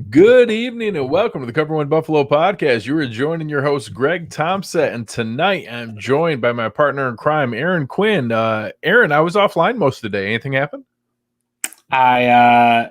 Good evening and welcome to the Cover One Buffalo podcast. You are joining your host, Greg Tompsett, and tonight I'm joined by my partner in crime, Aaron Quinn. Aaron, I was offline most of the day. Anything happen? I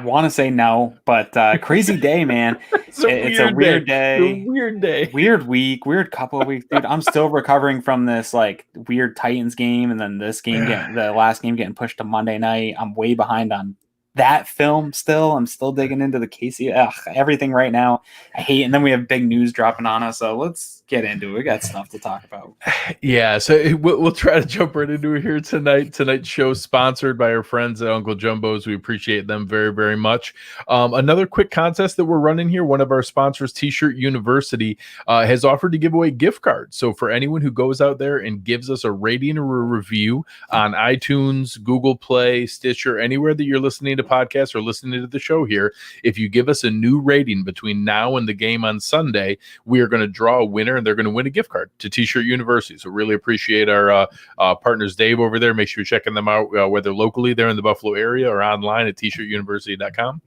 want to say no, but crazy day, man. It's a weird day. It's a weird day. Weird week, weird couple of weeks, dude. I'm still recovering from this like weird Titans game, and then this game the last game getting pushed to Monday night. I'm way behind on that film still. I'm still digging into the Casey. Everything right now. I hate, and then we have big news dropping on us. So let's get into it. We got stuff to talk about. Yeah, so we'll try to jump right into it here tonight. Tonight's show sponsored by our friends at Uncle Jumbo's. We appreciate them very, very much. Another quick contest that we're running here. One of our sponsors, T-Shirt University, has offered to give away gift cards. So for anyone who goes out there and gives us a rating or a review on iTunes, Google Play, Stitcher, anywhere that you're listening to podcasts or listening to the show here, if you give us a new rating between now and the game on Sunday, we are going to draw a winner and they're going to win a gift card to T-Shirt University. So really appreciate our partners Dave over there. Make sure you're checking them out, whether locally there in the Buffalo area or online at tshirtuniversity.com.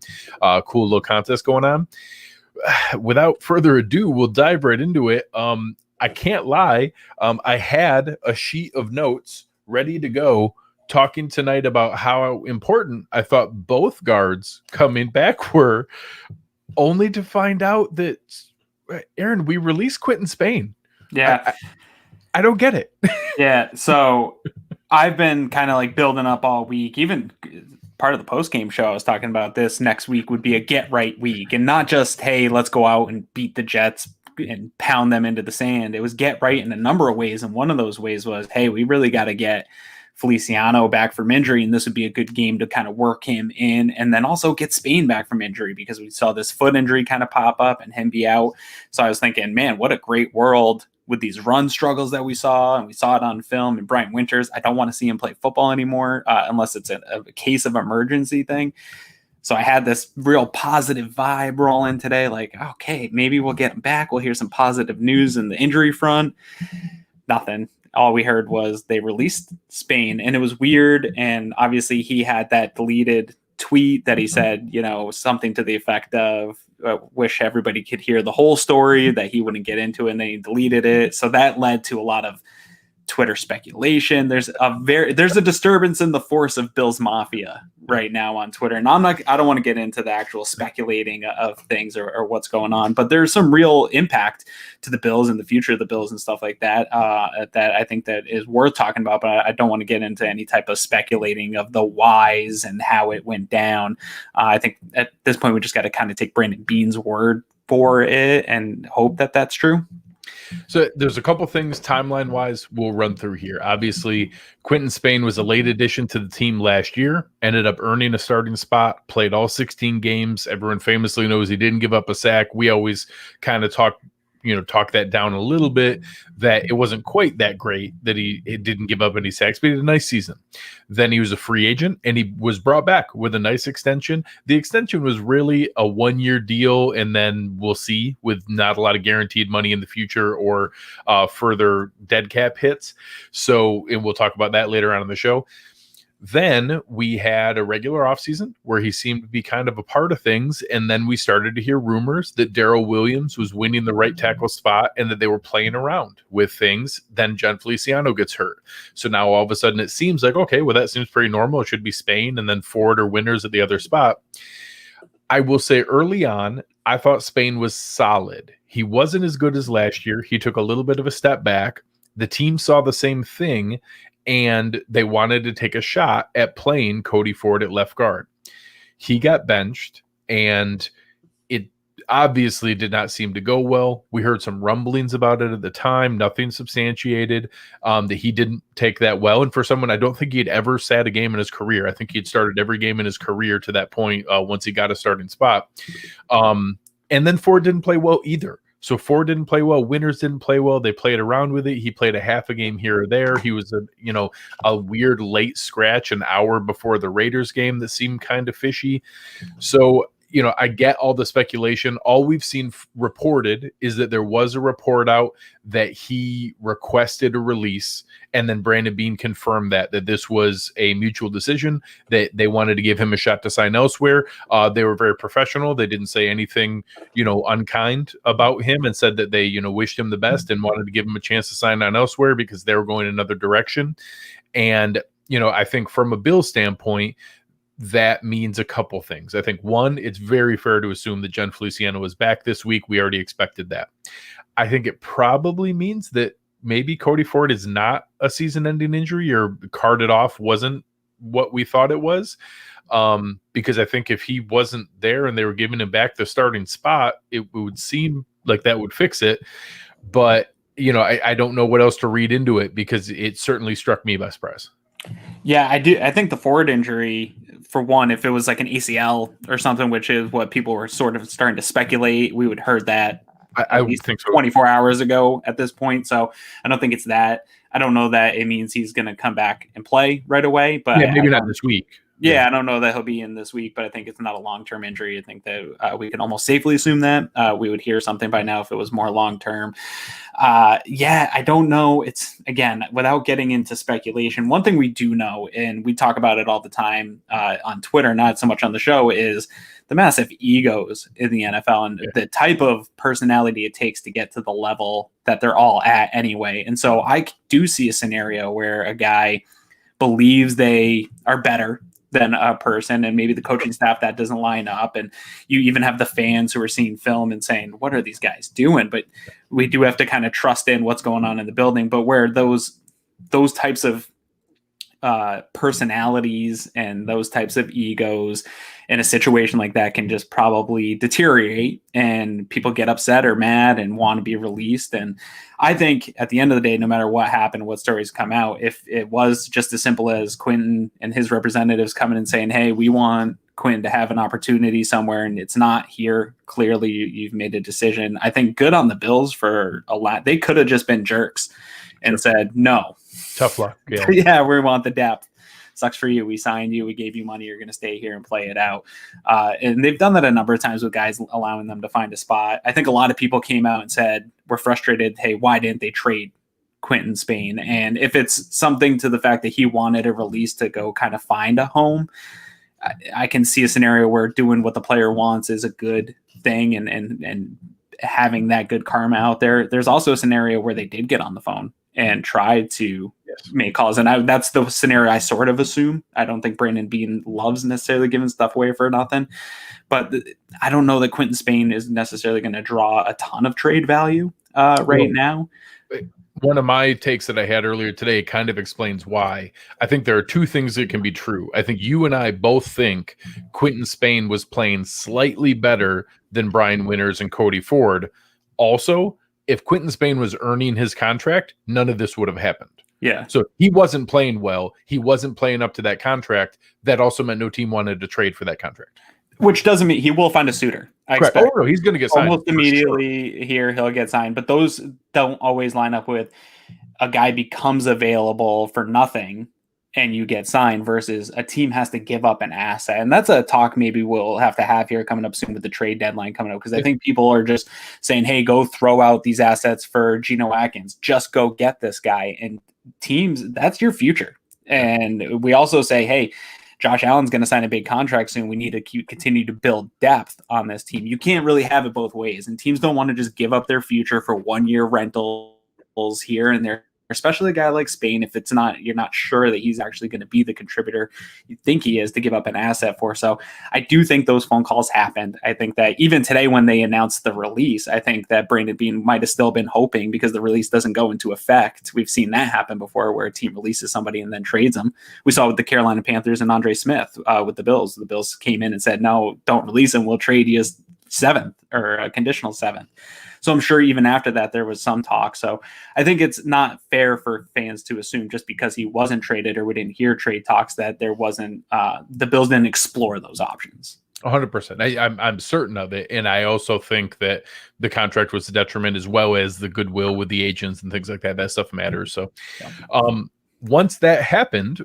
Cool little contest going on. Without further ado, we'll dive right into it. I can't lie. I had a sheet of notes ready to go talking tonight about how important I thought both guards coming back were, only to find out that, Aaron, we released Quentin Spain. Yeah. I don't get it. Yeah. So I've been kind of like building up all week. Even part of the post-game show, I was talking about this. Next week would be a get right week, and not just, hey, let's go out and beat the Jets and pound them into the sand. It was get right in a number of ways. And one of those ways was, hey, we really got to get Feliciano back from injury, and this would be a good game to kind of work him in, and then also get Spain back from injury, because we saw this foot injury kind of pop up and him be out. So I was thinking, man, what a great world with these run struggles that we saw, and we saw it on film. And Brian Winters, I don't want to see him play football anymore unless it's a case of emergency thing. So I had this real positive vibe rolling today, like, okay, maybe we'll get him back. We'll hear some positive news in the injury front. Nothing. All we heard was they released Spain, and it was weird. And obviously he had that deleted tweet that he said, something to the effect of, wish everybody could hear the whole story, that he wouldn't get into it, and then he deleted it. So that led to a lot of Twitter speculation. There's a disturbance in the force of Bills Mafia right now on Twitter. And I don't want to get into the actual speculating of things or what's going on, but there's some real impact to the Bills and the future of the Bills and stuff like that, that I think that is worth talking about, but I don't want to get into any type of speculating of the whys and how it went down. I think at this point, we just got to kind of take Brandon Beane's word for it and hope that that's true. So there's a couple things timeline-wise we'll run through here. Obviously, Quentin Spain was a late addition to the team last year, ended up earning a starting spot, played all 16 games. Everyone famously knows he didn't give up a sack. We always kind of talk that down a little bit, that it wasn't quite that great, that he didn't give up any sacks, but he had a nice season. Then he was a free agent, and he was brought back with a nice extension. The extension was really a 1-year deal, and then we'll see, with not a lot of guaranteed money in the future or further dead cap hits. So, and we'll talk about that later on in the show. Then we had a regular offseason where he seemed to be kind of a part of things. And then we started to hear rumors that Darrell Williams was winning the right tackle spot and that they were playing around with things. Then John Feliciano gets hurt. So now all of a sudden it seems like, okay, well, that seems pretty normal. It should be Spain and then Ford or Winters at the other spot. I will say early on, I thought Spain was solid. He wasn't as good as last year. He took a little bit of a step back. The team saw the same thing, and they wanted to take a shot at playing Cody Ford at left guard. He got benched, and it obviously did not seem to go well. We heard some rumblings about it at the time, nothing substantiated, that he didn't take that well. And for someone, I don't think he'd ever sat a game in his career. I think he'd started every game in his career to that point once he got a starting spot. And then Ford didn't play well either. So Ford didn't play well. Winters didn't play well. They played around with it. He played a half a game here or there. He was a weird late scratch an hour before the Raiders game that seemed kind of fishy. So, I get all the speculation. All we've seen reported is that there was a report out that he requested a release, and then Brandon Beane confirmed that this was a mutual decision, that they wanted to give him a shot to sign elsewhere. They were very professional. They didn't say anything, unkind about him, and said that they, wished him the best and wanted to give him a chance to sign on elsewhere because they were going another direction. And, I think from a Bill standpoint, that means a couple things. I think, one, it's very fair to assume that Jen Feliciano is back this week. We already expected that. I think it probably means that maybe Cody Ford is not a season-ending injury, or carded off wasn't what we thought it was. Because I think if he wasn't there and they were giving him back the starting spot, it would seem like that would fix it. But, I don't know what else to read into it, because it certainly struck me by surprise. Yeah, I do. I think the Ford injury, for one, if it was like an ACL or something, which is what people were sort of starting to speculate, we would heard that I would think so. 24 hours ago at this point. So I don't think it's that. I don't know that it means he's going to come back and play right away, but maybe not this week. Yeah, I don't know that he'll be in this week, but I think it's not a long-term injury. I think that we can almost safely assume that. We would hear something by now if it was more long-term. I don't know. It's, again, without getting into speculation, one thing we do know, and we talk about it all the time on Twitter, not so much on the show, is the massive egos in the NFL and the type of personality it takes to get to the level that they're all at anyway. And so I do see a scenario where a guy believes they are better than a person, and maybe the coaching staff that doesn't line up, and you even have the fans who are seeing film and saying, what are these guys doing? But we do have to kind of trust in what's going on in the building. But where those types of personalities and those types of egos in a situation like that can just probably deteriorate, and people get upset or mad and want to be released. And I think at the end of the day, no matter what happened, what stories come out, if it was just as simple as Quentin and his representatives coming and saying, hey, we want Quentin to have an opportunity somewhere and it's not here, clearly you've made a decision. I think good on the Bills for a lot. They could have just been jerks and said, no. Tough luck. Yeah. Yeah, we want the depth. Sucks for you. We signed you. We gave you money. You're going to stay here and play it out. And they've done that a number of times with guys, allowing them to find a spot. I think a lot of people came out and said, we're frustrated. Hey, why didn't they trade Quentin Spain? And if it's something to the fact that he wanted a release to go kind of find a home, I can see a scenario where doing what the player wants is a good thing, and having that good karma out there. There's also a scenario where they did get on the phone and tried to make calls. And that's the scenario I sort of assume. I don't think Brandon Beane loves necessarily giving stuff away for nothing. But I don't know that Quentin Spain is necessarily going to draw a ton of trade value right now. One of my takes that I had earlier today kind of explains why. I think there are two things that can be true. I think you and I both think Quentin Spain was playing slightly better than Brian Winters and Cody Ford. Also, if Quentin Spain was earning his contract, none of this would have happened. Yeah. So he wasn't playing well. He wasn't playing up to that contract. That also meant no team wanted to trade for that contract. Which doesn't mean he will find a suitor. I Correct. expect. Oh, no, he's going to get signed. Almost immediately here, he'll get signed. But those don't always line up with a guy becomes available for nothing and you get signed versus a team has to give up an asset. And that's a talk maybe we'll have to have here coming up soon with the trade deadline coming up, because I think people are just saying, hey, go throw out these assets for Geno Atkins. Just go get this guy. And teams, that's your future. And we also say, hey, Josh Allen's going to sign a big contract soon. We need to continue to build depth on this team. You can't really have it both ways. And teams don't want to just give up their future for 1 year rentals here and there, especially a guy like Spain. If it's not, you're not sure that he's actually going to be the contributor you think he is to give up an asset for. So I do think those phone calls happened. I think that even today when they announced the release, I think that Brandon Beane might have still been hoping, because the release doesn't go into effect. We've seen that happen before, where a team releases somebody and then trades them. We saw with the Carolina Panthers and Andre Smith with the Bills. The Bills came in and said, no, don't release him. We'll trade you as seventh, or a conditional seventh. So I'm sure even after that, there was some talk. So I think it's not fair for fans to assume just because he wasn't traded, or we didn't hear trade talks, that there wasn't, the Bills didn't explore those options. 100%. I'm certain of it. And I also think that the contract was a detriment, as well as the goodwill with the agents and things like that. That stuff matters. So, once that happened,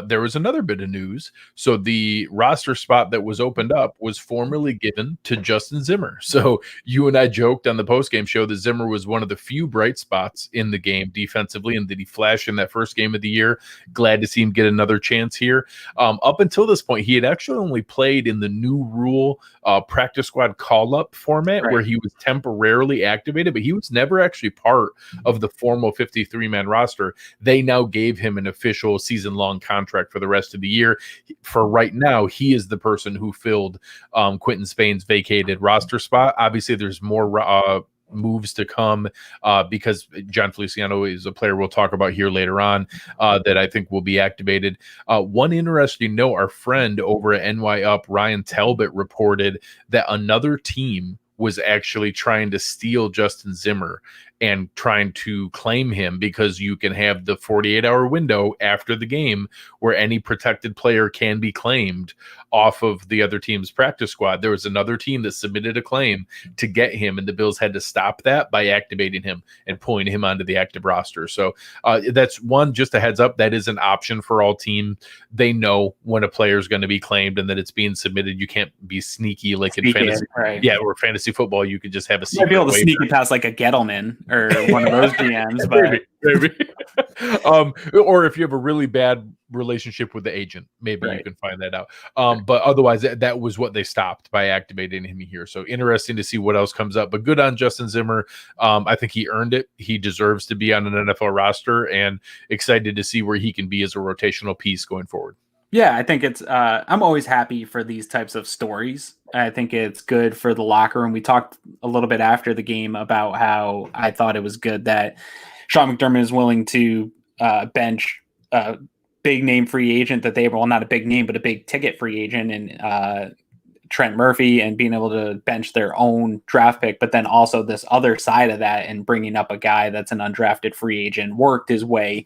there was another bit of news. So the roster spot that was opened up was formerly given to Justin Zimmer. So you and I joked on the postgame show that Zimmer was one of the few bright spots in the game defensively, and did he flash in that first game of the year? Glad to see him get another chance here. Up until this point, he had actually only played in the new rule practice squad call-up format, Right. where he was temporarily activated, but he was never actually part of the formal 53-man roster. They now gave him an official season-long contract for the rest of the year. For right now, he is the person who filled Quentin Spain's vacated roster spot. Obviously, there's more moves to come because John Feliciano is a player we'll talk about here later on that I think will be activated. One interesting note, our friend over at NY Up, Ryan Talbot, reported that another team was actually trying to steal Justin Zimmer and trying to claim him, because you can have the 48-hour window after the game where any protected player can be claimed off of the other team's practice squad. There was another team that submitted a claim to get him, and the Bills had to stop that by activating him and pulling him onto the active roster. So that's one, just a heads up, that is an option for all teams. They know when a player is going to be claimed and that it's being submitted. You can't be sneaky like in fantasy. Right. Yeah, or fantasy football, you could just have a secret. Might be able to sneak it past like a Gettleman or one of those GMs, but maybe. Or if you have a really bad relationship with the agent, maybe Right. you can find that out. But otherwise, that was what they stopped by activating him here. So interesting to see what else comes up. But good on Justin Zimmer. I think he earned it. He deserves to be on an NFL roster, and excited to see where he can be as a rotational piece going forward. Yeah, I think it's I'm always happy for these types of stories. I think it's good for the locker room. We talked a little bit after the game about how I thought it was good that Sean McDermott is willing to bench a big name free agent that they, well, not a big name, but a big ticket free agent, and Trent Murphy, and being able to bench their own draft pick, but then also this other side of that and bringing up a guy that's an undrafted free agent, worked his way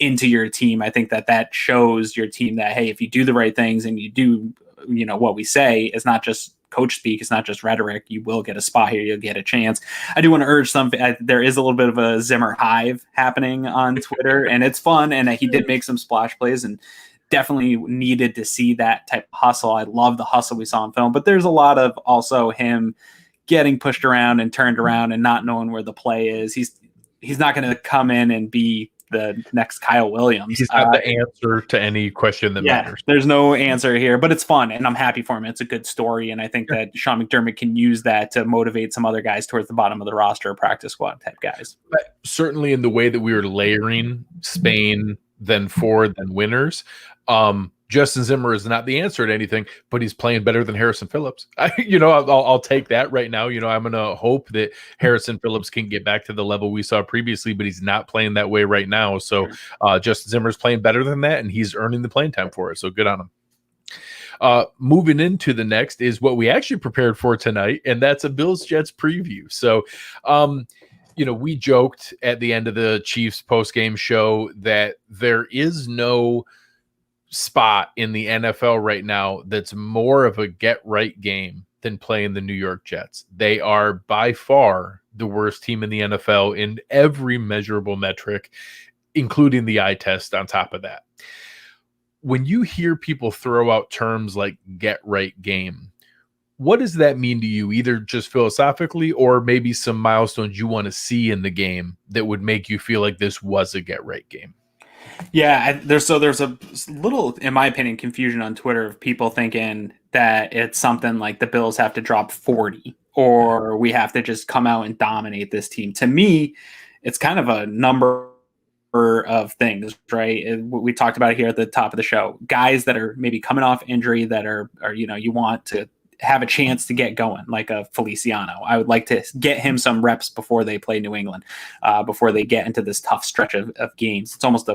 into your team. I think that shows your team that, hey, if you do the right things and you do, what we say, it's not just coach speak, it's not just rhetoric, you will get a spot here, you'll get a chance. I do want to urge there is a little bit of a Zimmer hive happening on Twitter, and it's fun, and he did make some splash plays, and definitely needed to see that type of hustle. I love the hustle we saw in film, but there's a lot of also him getting pushed around and turned around and not knowing where the play is. He's not going to come in and be the next Kyle Williams. He's not the answer to any question that matters. There's no answer here, but it's fun, and I'm happy for him. It's a good story, and I think that Sean McDermott can use that to motivate some other guys towards the bottom of the roster, practice squad type guys. But certainly in the way that we were layering Spain, then Ford, then Winners, Justin Zimmer is not the answer to anything, but he's playing better than Harrison Phillips. I'll take that right now. I'm going to hope that Harrison Phillips can get back to the level we saw previously, but he's not playing that way right now. So Justin Zimmer is playing better than that, and he's earning the playing time for it. So good on him. Moving into the next is what we actually prepared for tonight, and that's a Bills-Jets preview. So, we joked at the end of the Chiefs post-game show that there is no spot in the NFL right now that's more of a get-right game than playing the New York Jets. They are by far the worst team in the NFL in every measurable metric, including the eye test on top of that. When you hear people throw out terms like get-right game, what does that mean to you, either just philosophically or maybe some milestones you want to see in the game that would make you feel like this was a get-right game? Yeah, there's a little, in my opinion, confusion on Twitter of people thinking that it's something like the Bills have to drop 40 or we have to just come out and dominate this team. To me, it's kind of a number of things, right? We talked about it here at the top of the show. Guys that are maybe coming off injury that are you want to have a chance to get going, like a Feliciano. I would like to get him some reps before they play New England, before they get into this tough stretch of games. It's almost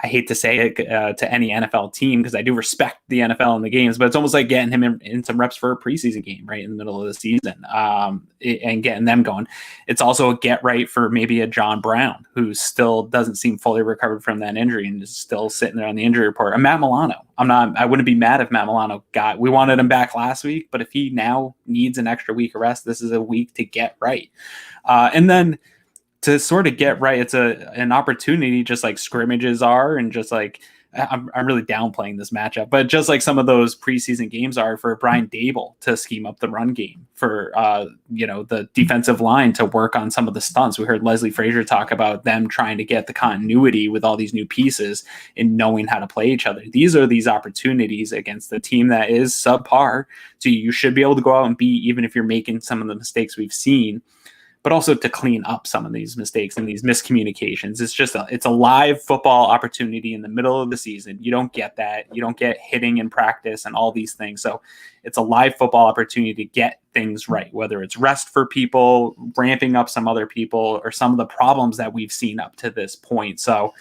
I hate to say it to any NFL team, because I do respect the NFL and the games, but it's almost like getting him in some reps for a preseason game right in the middle of the season, and getting them going. It's also a get right for maybe a John Brown, who still doesn't seem fully recovered from that injury and is still sitting there on the injury report. A Matt Milano. I wouldn't be mad if Matt Milano we wanted him back last week, but if he now needs an extra week of rest, this is a week to get right. And then to sort of get right. It's an opportunity, just like scrimmages are, and just like I'm really downplaying this matchup, but just like some of those preseason games are, for Brian Dable to scheme up the run game, for the defensive line to work on some of the stunts. We heard Leslie Frazier talk about them trying to get the continuity with all these new pieces and knowing how to play each other. These are these opportunities against the team that is subpar. So you should be able to go out and beat, even if you're making some of the mistakes we've seen, but also to clean up some of these mistakes and these miscommunications. It's a live football opportunity in the middle of the season. You don't get that. You don't get hitting in practice and all these things. So it's a live football opportunity to get things right, whether it's rest for people, ramping up some other people, or some of the problems that we've seen up to this point. So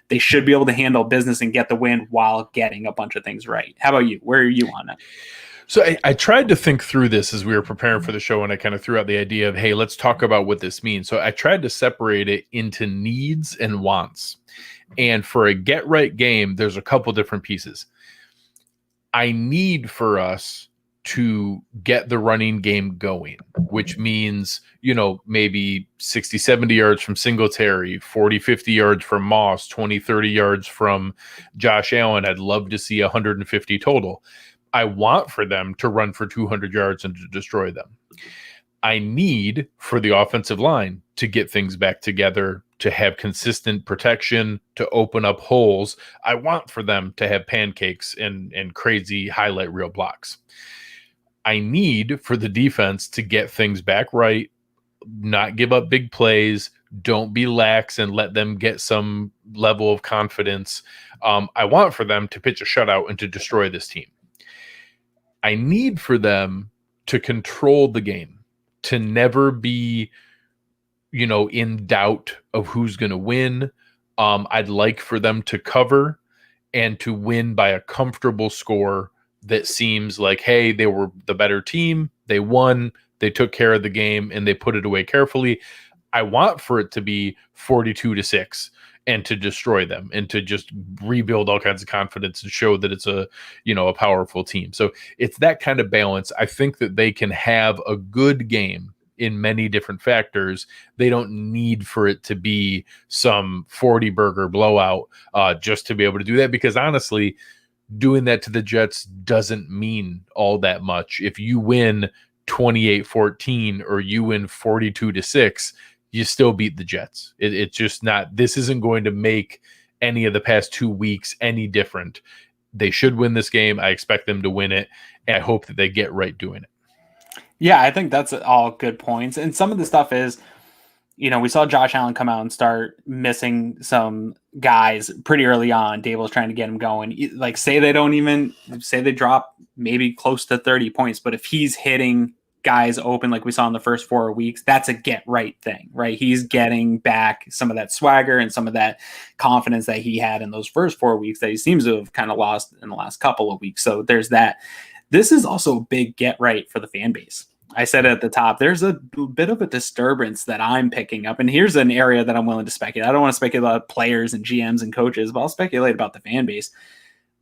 they should be able to handle business and get the win while getting a bunch of things right. How about you? Where are you on it? So I tried to think through this as we were preparing for the show, and I kind of threw out the idea of, hey, let's talk about what this means. So I tried to separate it into needs and wants. And for a get right game, there's a couple different pieces. I need for us to get the running game going, which means, maybe 60, 70 yards from Singletary, 40, 50 yards from Moss, 20, 30 yards from Josh Allen. I'd love to see 150 total. I want for them to run for 200 yards and to destroy them. I need for the offensive line to get things back together, to have consistent protection, to open up holes. I want for them to have pancakes and crazy highlight reel blocks. I need for the defense to get things back right, not give up big plays, don't be lax and let them get some level of confidence. I want for them to pitch a shutout and to destroy this team. I need for them to control the game, to never be, in doubt of who's going to win. I'd like for them to cover and to win by a comfortable score that seems like, hey, they were the better team. They won. They took care of the game and they put it away carefully. I want for it to be 42-6. And to destroy them and to just rebuild all kinds of confidence and show that it's a powerful team. So it's that kind of balance. I think that they can have a good game in many different factors. They don't need for it to be some 40 burger blowout just to be able to do that, because honestly, doing that to the Jets doesn't mean all that much. If you win 28-14 or you win 42-6, you still beat the Jets. It's just not, this isn't going to make any of the past 2 weeks any different. They should win this game. I expect them to win it. And I hope that they get right doing it. Yeah, I think that's all good points. And some of the stuff is, we saw Josh Allen come out and start missing some guys pretty early on. Dable's trying to get him going. Like, say they drop maybe close to 30 points, but if he's hitting guys open like we saw in the first 4 weeks, that's a get right thing, right? He's getting back some of that swagger and some of that confidence that he had in those first 4 weeks that he seems to have kind of lost in the last couple of weeks. So there's that. This is also a big get right for the fan base. I said it at the top, there's a bit of a disturbance that I'm picking up. And here's an area that I'm willing to speculate. I don't want to speculate about players and GMs and coaches, but I'll speculate about the fan base.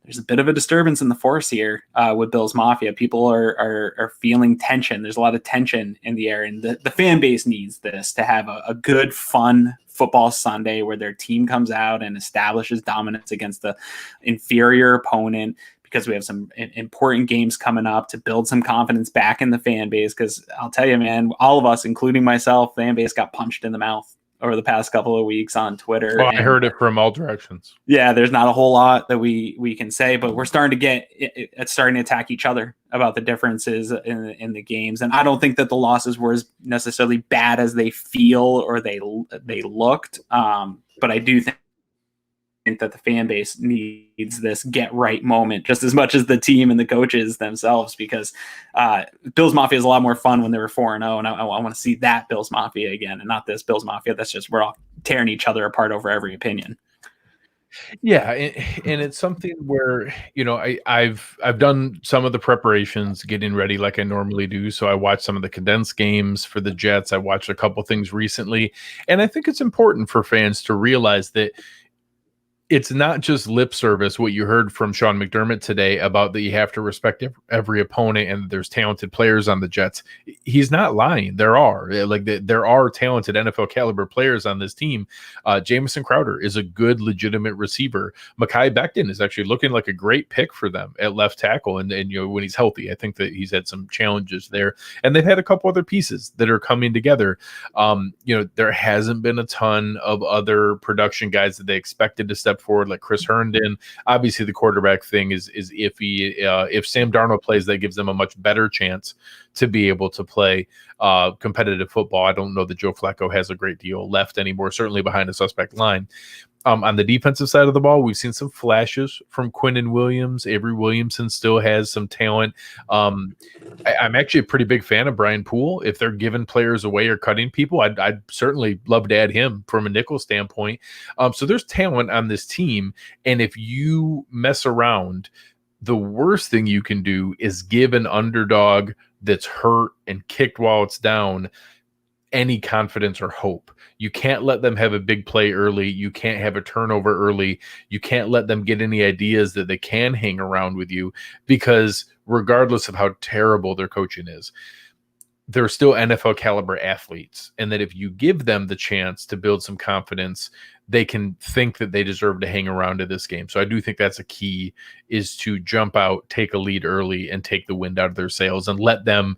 There's a bit of a disturbance in the force here with Bills Mafia. People are feeling tension. There's a lot of tension in the air, and the fan base needs this to have a good, fun football Sunday where their team comes out and establishes dominance against the inferior opponent, because we have some important games coming up to build some confidence back in the fan base. Because I'll tell you, man, all of us, including myself, fan base got punched in the mouth over the past couple of weeks on Twitter. Well, I heard it from all directions. Yeah, there's not a whole lot that we can say, but we're starting to starting to attack each other about the differences in the games. And I don't think that the losses were as necessarily bad as they feel or they looked. But I do think that the fan base needs this get right moment just as much as the team and the coaches themselves, because Bills Mafia is a lot more fun when they were 4-0, and I want to see that Bills Mafia again, and not this Bills Mafia that's just we're all tearing each other apart over every opinion. Yeah, and it's something where I've done some of the preparations, getting ready like I normally do. So I watched some of the condensed games for the Jets. I watched a couple things recently, and I think it's important for fans to realize that it's not just lip service, what you heard from Sean McDermott today about that you have to respect every opponent and there's talented players on the Jets. He's not lying. There are there are talented NFL caliber players on this team. Jamison Crowder is a good, legitimate receiver. Mekhi Becton is actually looking like a great pick for them at left tackle. And when he's healthy, I think that he's had some challenges there. And they've had a couple other pieces that are coming together. There hasn't been a ton of other production guys that they expected to step forward, like Chris Herndon. Obviously, the quarterback thing is iffy. If Sam Darnold plays, that gives them a much better chance to be able to play competitive football. I don't know that Joe Flacco has a great deal left anymore, certainly behind a suspect line. On the defensive side of the ball, we've seen some flashes from Quinnen Williams. Avery Williamson still has some talent. I'm actually a pretty big fan of Brian Poole. If they're giving players away or cutting people, I'd certainly love to add him from a nickel standpoint. So there's talent on this team. And if you mess around, the worst thing you can do is give an underdog that's hurt and kicked while it's down any confidence or hope. You can't let them have a big play early. You can't have a turnover early. You can't let them get any ideas that they can hang around with you, because regardless of how terrible their coaching is, they're still NFL caliber athletes. And that if you give them the chance to build some confidence, they can think that they deserve to hang around to this game. So I do think that's a key, is to jump out, take a lead early, and take the wind out of their sails and let them,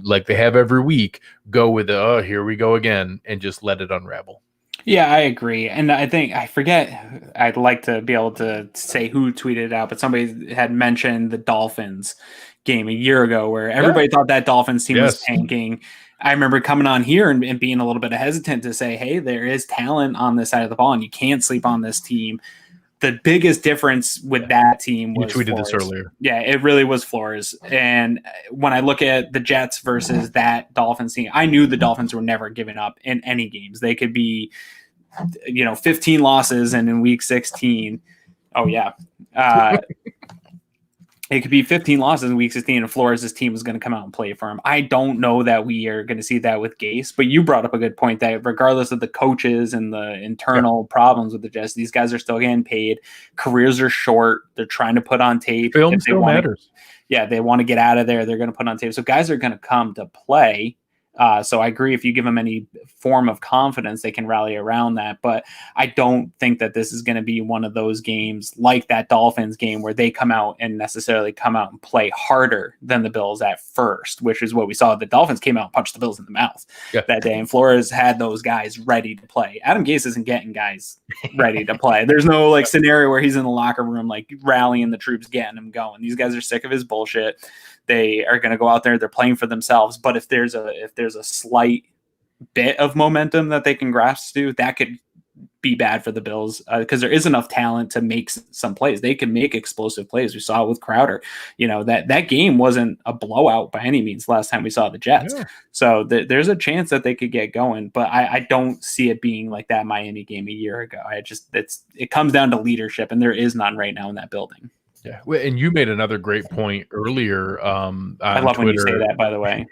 like they have every week, go with here we go again, and just let it unravel. Yeah, I agree. And I think, I forget, I'd like to be able to say who tweeted it out, but somebody had mentioned the Dolphins game a year ago where everybody thought that Dolphins team was tanking. I remember coming on here and being a little bit hesitant to say, hey, there is talent on this side of the ball and you can't sleep on this team. The biggest difference with that team was you tweeted Flores. This earlier. Yeah, it really was Flores. And when I look at the Jets versus that Dolphins team, I knew the Dolphins were never giving up in any games. They could be, 15 losses, and in week 16, it could be 15 losses in week 16, and Flores' team is going to come out and play for him. I don't know that we are going to see that with Gase, but you brought up a good point that regardless of the coaches and the internal problems with the Jets, these guys are still getting paid. Careers are short. They're trying to put on tape. Film still matters. They want to get out of there. They're going to put on tape. So guys are going to come to play. So I agree, if you give them any form of confidence, they can rally around that. But I don't think that this is going to be one of those games like that Dolphins game where they come out and play harder than the Bills at first, which is what we saw. The Dolphins came out and punched the Bills in the mouth that day, and Flores had those guys ready to play. Adam Gase isn't getting guys ready to play. There's no scenario where he's in the locker room rallying the troops, getting them going. These guys are sick of his bullshit. They are going to go out there. They're playing for themselves. But if there's a slight bit of momentum that they can grasp to, that could be bad for the Bills, because there is enough talent to make some plays. They can make explosive plays. We saw it with Crowder. That game wasn't a blowout by any means last time we saw the Jets. Yeah. So there's a chance that they could get going, but I don't see it being like that Miami game a year ago. It comes down to leadership, and there is none right now in that building. Yeah, and you made another great point earlier. I love Twitter, when you say that, by the way.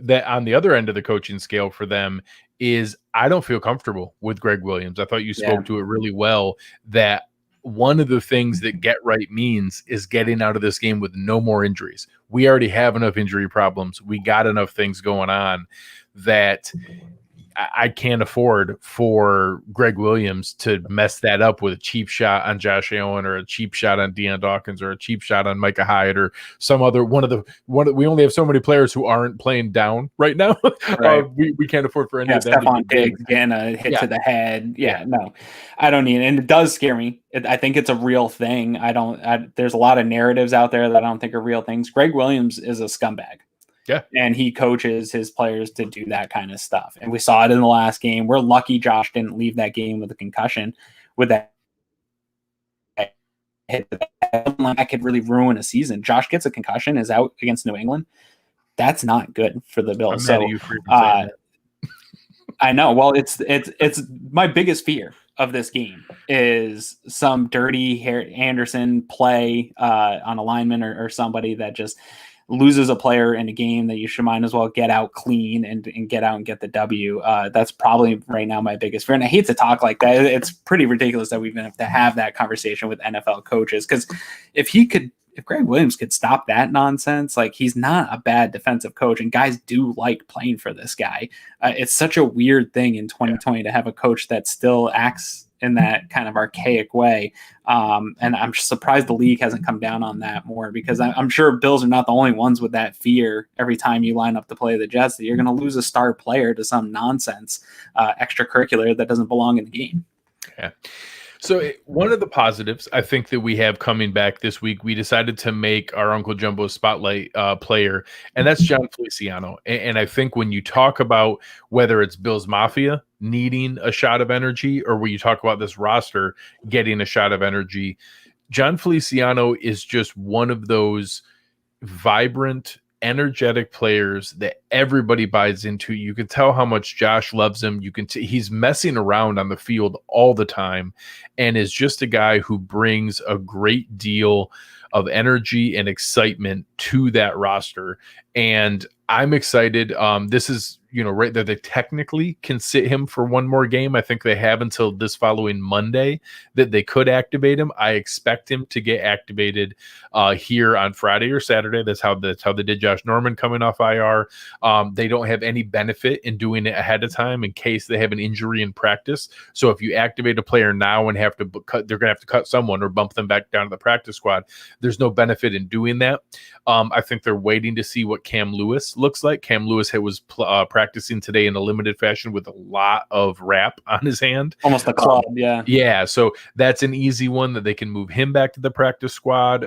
That on the other end of the coaching scale for them is, I don't feel comfortable with Greg Williams. I thought you spoke to it really well, that one of the things that get right means is getting out of this game with no more injuries. We already have enough injury problems. We got enough things going on that I can't afford for Greg Williams to mess that up with a cheap shot on Josh Allen, or a cheap shot on Deion Dawkins, or a cheap shot on Micah Hyde, or some other we only have so many players who aren't playing down right now. Right. We can't afford for any of them. Stephon Diggs getting a hit to the head. No, I don't need it. And it does scare me. I think it's a real thing. There's a lot of narratives out there that I don't think are real things. Greg Williams is a scumbag. Yeah. And he coaches his players to do that kind of stuff. And we saw it in the last game. We're lucky Josh didn't leave that game with a concussion. With that hit, that could really ruin a season. Josh gets a concussion, is out against New England. That's not good for the Bills. So I know. Well, it's my biggest fear of this game is some dirty Anderson play on a lineman or somebody that just loses a player in a game that you should might as well get out clean and get out and get the W. That's probably right now my biggest fear. And I hate to talk like that. It's pretty ridiculous that we even have to have that conversation with NFL coaches, because if Greg Williams could stop that nonsense, like, he's not a bad defensive coach, and guys do like playing for this guy. It's such a weird thing in 2020 to have a coach that still acts in that kind of archaic way. And I'm surprised the league hasn't come down on that more, because I'm sure Bills are not the only ones with that fear every time you line up to play the Jets, that you're going to lose a star player to some nonsense extracurricular that doesn't belong in the game. Yeah. So one of the positives I think that we have coming back this week, we decided to make our Uncle Jumbo spotlight player, and that's John Feliciano. And I think when you talk about whether it's Bills Mafia needing a shot of energy, or when you talk about this roster getting a shot of energy, John Feliciano is just one of those vibrant, energetic players that everybody buys into. You can tell how much Josh loves him. You can he's messing around on the field all the time, and is just a guy who brings a great deal of energy and excitement to that roster. And I'm excited. This is, right there, they technically can sit him for one more game. I think they have until this following Monday that they could activate him. I expect him to get activated here on Friday or Saturday. That's how they did Josh Norman coming off IR. They don't have any benefit in doing it ahead of time in case they have an injury in practice. So if you activate a player now and have to cut, they're going to have to cut someone or bump them back down to the practice squad. There's no benefit in doing that. I think they're waiting to see what Cam Lewis looks like. Cam Lewis was practicing today in a limited fashion with a lot of wrap on his hand. Almost a club, yeah. Yeah, so that's an easy one that they can move him back to the practice squad,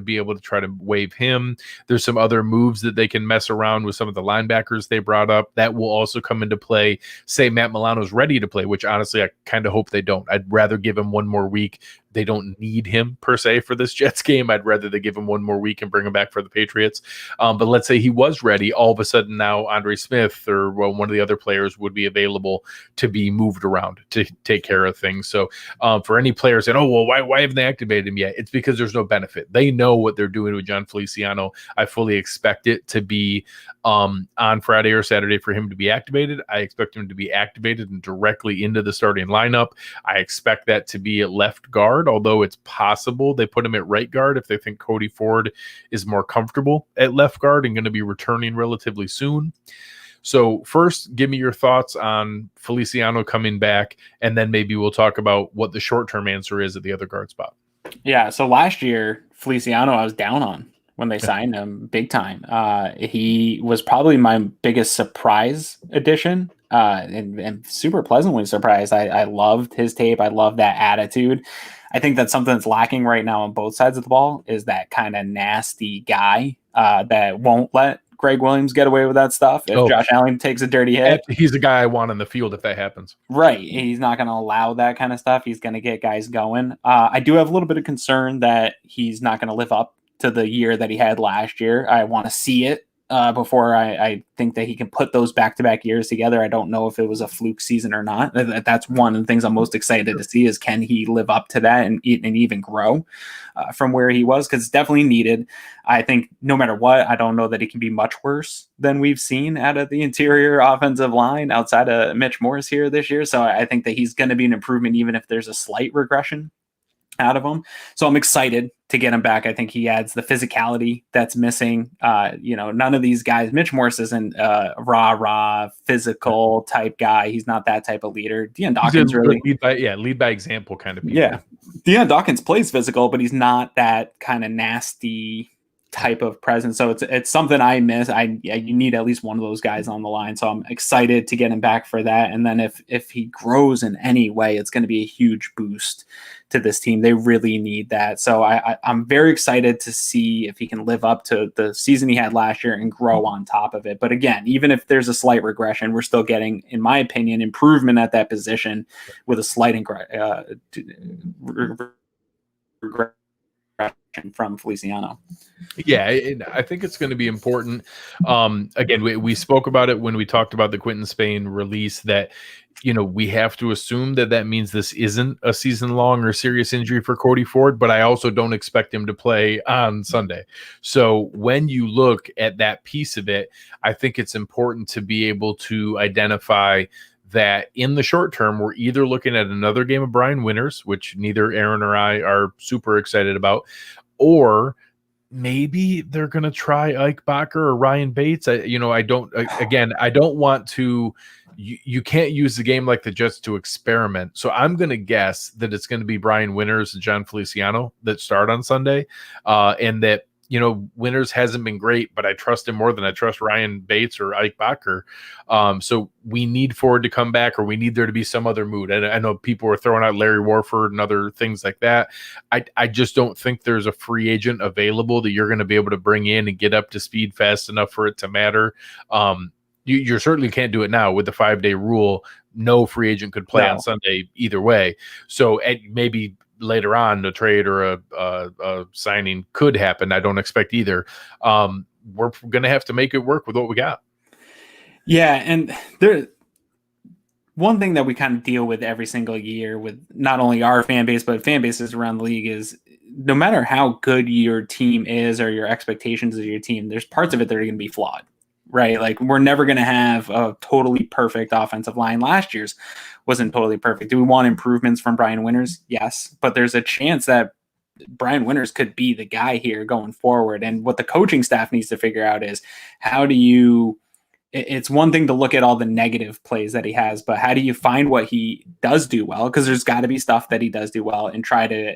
be able to try to waive him. There's some other moves that they can mess around with, some of the linebackers they brought up. That will also come into play. Say Matt Milano's ready to play, which honestly I kind of hope they don't. I'd rather give him one more week. They don't need him per se for this Jets game. I'd rather they give him one more week and bring him back for the Patriots. But let's say he was ready. All of a sudden now Andre Smith or one of the other players would be available to be moved around to take care of things. So for any players saying, oh, well, why haven't they activated him yet? It's because there's no benefit. They know what they're doing with John Feliciano. I fully expect it to be on Friday or Saturday for him to be activated. I expect him to be activated and directly into the starting lineup. I expect that to be at left guard, although it's possible they put him at right guard if they think Cody Ford is more comfortable at left guard and going to be returning relatively soon. So first, give me your thoughts on Feliciano coming back, and then maybe we'll talk about what the short-term answer is at the other guard spot. Yeah, so last year, Feliciano I was down on when they signed him big time. He was probably my biggest surprise addition, and super pleasantly surprised. I loved his tape. I love that attitude. I think that's something that's lacking right now on both sides of the ball, is that kind of nasty guy that won't let Greg Williams get away with that stuff. If Josh Allen takes a dirty hit, he's the guy I want on the field if that happens. Right. He's not going to allow that kind of stuff. He's going to get guys going. I do have a little bit of concern that he's not going to live up to the year that he had last year. I want to see it before I think that he can put those back-to-back years together. I don't know if it was a fluke season or not. That's one of the things I'm most excited to see, is can he live up to that and even grow from where he was, because it's definitely needed. I think no matter what, I don't know that it can be much worse than we've seen out of the interior offensive line outside of Mitch Morse here this year. So I think that he's going to be an improvement, even if there's a slight regression out of him. So I'm excited to get him back. I think he adds the physicality that's missing. None of these guys, Mitch Morse isn't a rah physical type guy. He's not that type of leader. Deion Dawkins really lead by example kind of people. Yeah. Deion Dawkins plays physical, but he's not that kind of nasty type of presence. So it's something I miss. You need at least one of those guys on the line. So I'm excited to get him back for that. And then if he grows in any way, it's going to be a huge boost to this team. They really need that. So I'm very excited to see if he can live up to the season he had last year and grow on top of it. But again, even if there's a slight regression, we're still getting, in my opinion, improvement at that position with a slight regression. from Feliciano. Yeah, I think it's going to be important. Again, we spoke about it when we talked about the Quentin Spain release that, we have to assume that means this isn't a season-long or serious injury for Cody Ford, but I also don't expect him to play on Sunday. So when you look at that piece of it, I think it's important to be able to identify that in the short term, we're either looking at another game of Brian Winters, which neither Aaron or I are super excited about, or maybe they're going to try Ike Bacher or Ryan Bates. I don't want to. You can't use the game like the Jets to experiment. So I'm going to guess that it's going to be Brian Winters and John Feliciano that start on Sunday, and that Winters hasn't been great, but I trust him more than I trust Ryan Bates or Ike Bacher. So we need Ford to come back, or we need there to be some other mood. And I know people were throwing out Larry Warford and other things like that. I just don't think there's a free agent available that you're going to be able to bring in and get up to speed fast enough for it to matter. You certainly can't do it now with the 5-day rule. No free agent could play on Sunday either way. So maybe later on a trade or a signing could happen. I don't expect either. We're going to have to make it work with what we got. Yeah. And one thing that we kind of deal with every single year with not only our fan base, but fan bases around the league is no matter how good your team is or your expectations of your team, there's parts of it that are going to be flawed. Right. Like we're never going to have a totally perfect offensive line. Last year's wasn't totally perfect. Do we want improvements from Brian Winters? Yes. But there's a chance that Brian Winters could be the guy here going forward. And what the coaching staff needs to figure out is it's one thing to look at all the negative plays that he has, but how do you find what he does do well? Because there's got to be stuff that he does do well, and try to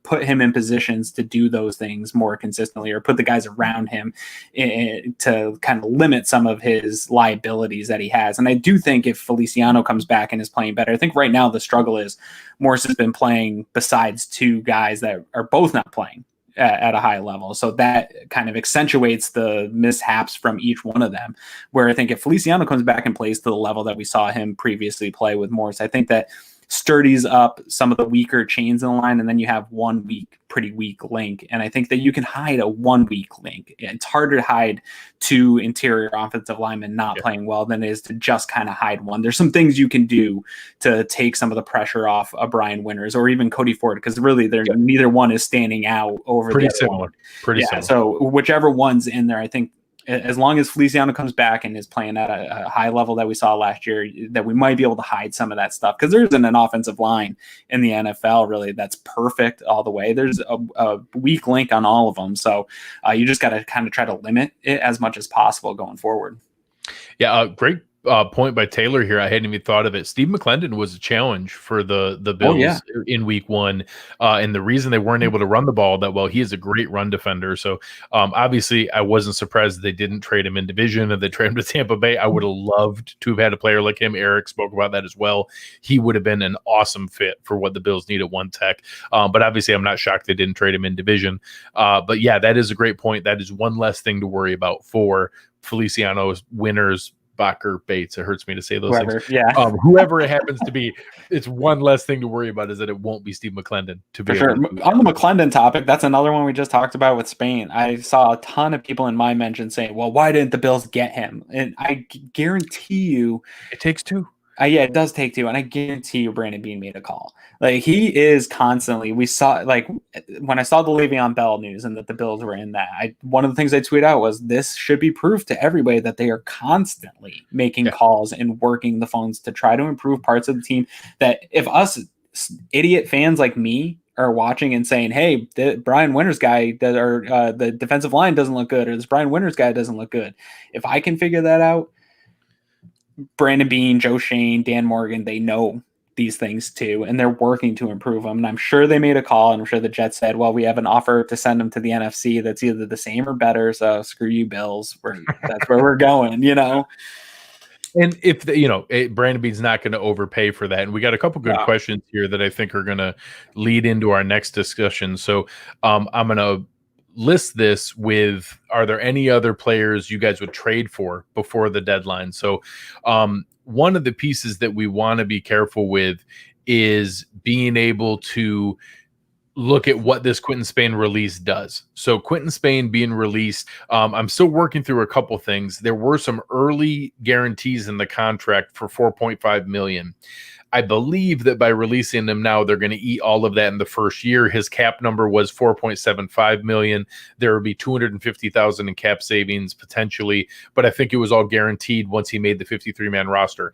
put him in positions to do those things more consistently, or put the guys around him to kind of limit some of his liabilities that he has. And I do think if Feliciano comes back and is playing better, I think right now the struggle is Morris has been playing besides two guys that are both not playing at a high level. So that kind of accentuates the mishaps from each one of them, where I think if Feliciano comes back and plays to the level that we saw him previously play with Morris, I think that sturdies up some of the weaker chains in the line, and then you have one pretty weak link. And I think that you can hide a 1 weak link. It's harder to hide two interior offensive linemen not playing well than it is to just kind of hide one. There's some things you can do to take some of the pressure off a Brian Winters or even Cody Ford, because really neither one is standing out over pretty the other similar. one. Pretty similar. So whichever one's in there, I think as long as Feliciano comes back and is playing at a high level that we saw last year, that we might be able to hide some of that stuff, because there isn't an offensive line in the NFL really that's perfect all the way. There's a weak link on all of them. So you just got to kind of try to limit it as much as possible going forward. Yeah, great point by Taylor here. I hadn't even thought of it. Steve McClendon was a challenge for the Bills in week 1. And the reason they weren't able to run the ball that well, he is a great run defender. So obviously I wasn't surprised they didn't trade him in division and they traded him to Tampa Bay. I would have loved to have had a player like him. Eric spoke about that as well. He would have been an awesome fit for what the Bills need at one tech. But obviously I'm not shocked they didn't trade him in division. But yeah, that is a great point. That is one less thing to worry about for Feliciano's Winters, Bacher, Bates. It hurts me to say those things. Yeah. Whoever it happens to be, it's one less thing to worry about is that it won't be Steve McClendon. To be sure. On the McClendon topic, that's another one we just talked about with Spain. I saw a ton of people in my mention saying, well, why didn't the Bills get him? And I guarantee you it takes two. Yeah, it does take two, and I guarantee you Brandon Beane made a call. Like, he is constantly. We saw, like, when I saw the Le'Veon Bell news and that the Bills were in that, one of the things I tweeted out was this should be proof to everybody that they are constantly making calls and working the phones to try to improve parts of the team. That if us idiot fans like me are watching and saying, hey, the Brian Winters guy the defensive line doesn't look good, or this Brian Winters guy doesn't look good. If I can figure that out, Brandon Beane, Joe Shane, Dan Morgan, they know these things too, and they're working to improve them. And I'm sure they made a call, and I'm sure the Jets said, well, we have an offer to send them to the NFC that's either the same or better, so screw you, Bills. That's where we're going, you know? And if Brandon Beane's not going to overpay for that. And we got a couple good questions here that I think are going to lead into our next discussion. So I'm going to list this with, are there any other players you guys would trade for before the deadline? So one of the pieces that we want to be careful with is being able to look at what this Quentin Spain release does. So Quentin Spain being released, I'm still working through a couple things. There were some early guarantees in the contract for $4.5 million. I believe that by releasing him now, they're going to eat all of that in the first year. His cap number was $4.75 million. There would be $250,000 in cap savings potentially, but I think it was all guaranteed once he made the 53-man roster.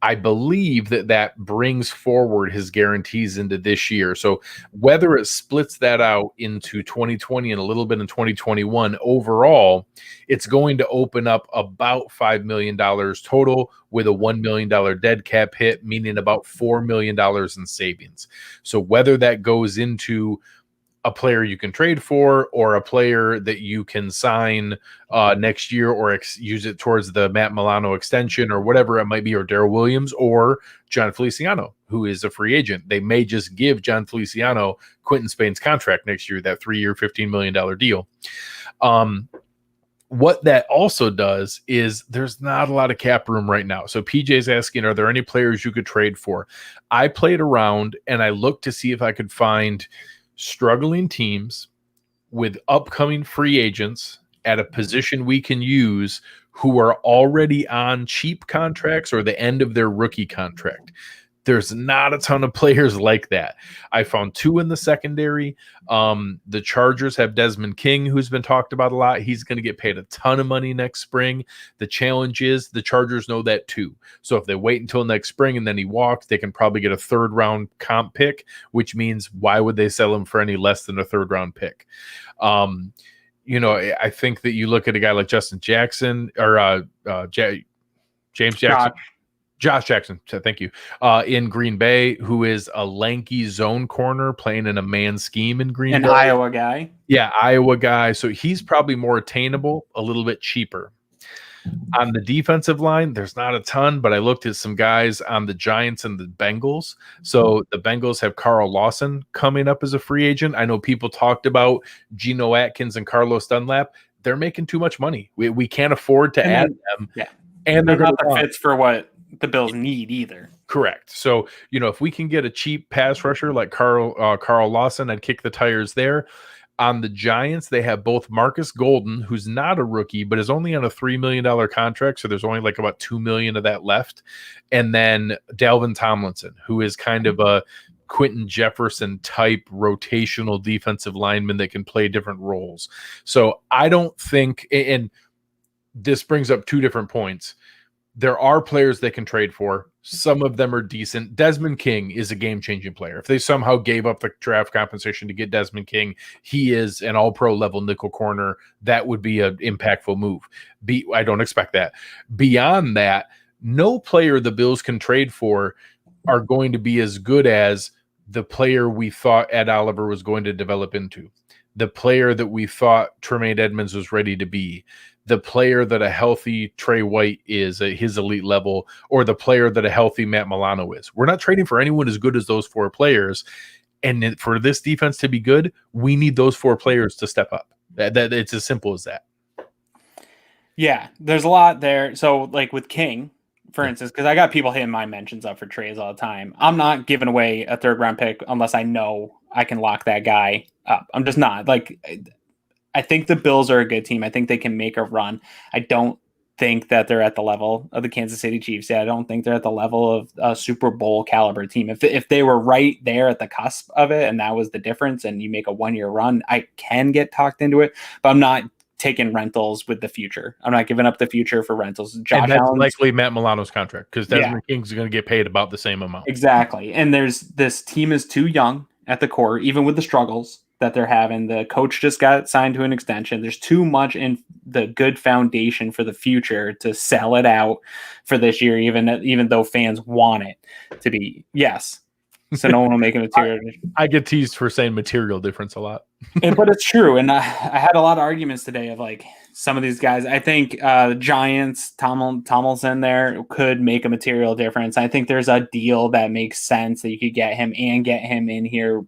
I believe that brings forward his guarantees into this year. So whether it splits that out into 2020 and a little bit in 2021, overall, it's going to open up about $5 million total with a $1 million dead cap hit, meaning about $4 million in savings. So whether that goes into a player you can trade for or a player that you can sign next year or use it towards the Matt Milano extension or whatever it might be, or Darrell Williams or John Feliciano, who is a free agent. They may just give John Feliciano Quentin Spain's contract next year, that 3-year, $15 million deal. What that also does is there's not a lot of cap room right now. So PJ's asking, are there any players you could trade for? I played around and I looked to see if I could find struggling teams with upcoming free agents at a position we can use who are already on cheap contracts or the end of their rookie contract. There's not a ton of players like that. I found 2 in the secondary. The Chargers have Desmond King, who's been talked about a lot. He's going to get paid a ton of money next spring. The challenge is the Chargers know that too. So if they wait until next spring and then he walks, they can probably get a 3rd-round comp pick, which means why would they sell him for any less than a 3rd-round pick? I think that you look at a guy like Justin Jackson or James Jackson. Josh Jackson, thank you, in Green Bay, who is a lanky zone corner playing in a man scheme in Green Bay. An Iowa guy. Yeah, Iowa guy. So he's probably more attainable, a little bit cheaper. On the defensive line, there's not a ton, but I looked at some guys on the Giants and the Bengals. So the Bengals have Carl Lawson coming up as a free agent. I know people talked about Geno Atkins and Carlos Dunlap. They're making too much money. We can't afford to add them. Yeah. And they're not the fits for what the Bills need either. Correct. So, if we can get a cheap pass rusher like Carl Lawson, I'd kick the tires there. On the Giants, they have both Marcus Golden, who's not a rookie, but is only on a $3 million contract. So there's only like about $2 million of that left. And then Dalvin Tomlinson, who is kind of a Quentin Jefferson type rotational defensive lineman that can play different roles. So I don't think, and this brings up 2 different points. There are players they can trade for. Some of them are decent. Desmond King is a game-changing player. If they somehow gave up the draft compensation to get Desmond King, he is an all-pro level nickel corner. That would be an impactful move. I don't expect that. Beyond that, no player the Bills can trade for are going to be as good as the player we thought Ed Oliver was going to develop into, the player that we thought Tremaine Edmonds was ready to be, the player that a healthy Trey White is at his elite level, or the player that a healthy Matt Milano is. We're not trading for anyone as good as those 4 players. And for this defense to be good, we need those 4 players to step up. That it's as simple as that. Yeah, there's a lot there. So like with King, for instance, because I got people hitting my mentions up for trades all the time. I'm not giving away a 3rd-round pick unless I know I can lock that guy up. I'm just not. Like, I think the Bills are a good team. I think they can make a run. I don't think that they're at the level of the Kansas City Chiefs. Yeah, I don't think they're at the level of a Super Bowl caliber team. If they were right there at the cusp of it, and that was the difference, and you make a 1-year run, I can get talked into it, but I'm not taking rentals with the future. I'm not giving up the future for rentals. Josh and that's Allen's likely Matt Milano's contract, because Desmond King's going to get paid about the same amount. Exactly. And this team is too young at the core, even with the struggles that they're having. The coach just got signed to an extension. There's too much in the good foundation for the future to sell it out for this year, even though fans want it to be. Yes. So no one will make a material. I get teased for saying material difference a lot. But it's true. And I had a lot of arguments today of like, some of these guys. I think Giants, Tomlinson there could make a material difference. I think there's a deal that makes sense that you could get him in here,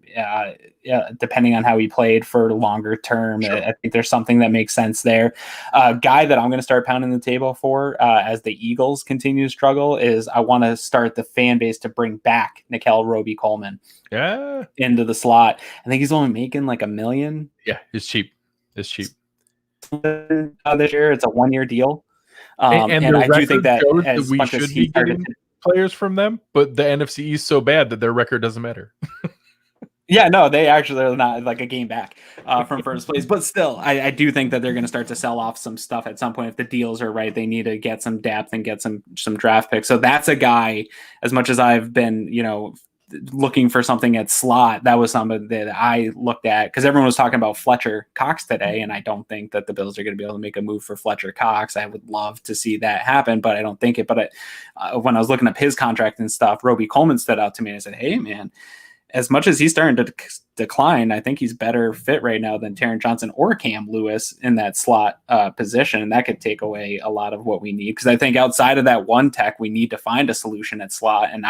depending on how he played for longer term. Sure. I think there's something that makes sense there. Guy that I'm going to start pounding the table for as the Eagles continue to struggle is I want to start the fan base to bring back Nickel Roby-Coleman into the slot. I think he's only making like $1 million. Yeah, it's cheap. It's cheap. This year. It's a 1-year deal. And I do think that as we much as should be getting players from them, but the NFC East so bad that their record doesn't matter. Yeah, no, they actually are not like a game back from first place. But still, I do think that they're going to start to sell off some stuff at some point. If the deals are right, they need to get some depth and get some draft picks. So that's a guy, as much as I've been, looking for something at slot, that was something that I looked at because everyone was talking about Fletcher Cox today, and I don't think that the Bills are going to be able to make a move for Fletcher Cox. I would love to see that happen, but I don't think it. But when I was looking up his contract and stuff, Roby-Coleman stood out to me and I said, hey, man, as much as he's starting to decline, I think he's better fit right now than Taron Johnson or Cam Lewis in that slot position. And that could take away a lot of what we need. Because I think outside of that one tech, we need to find a solution at slot. And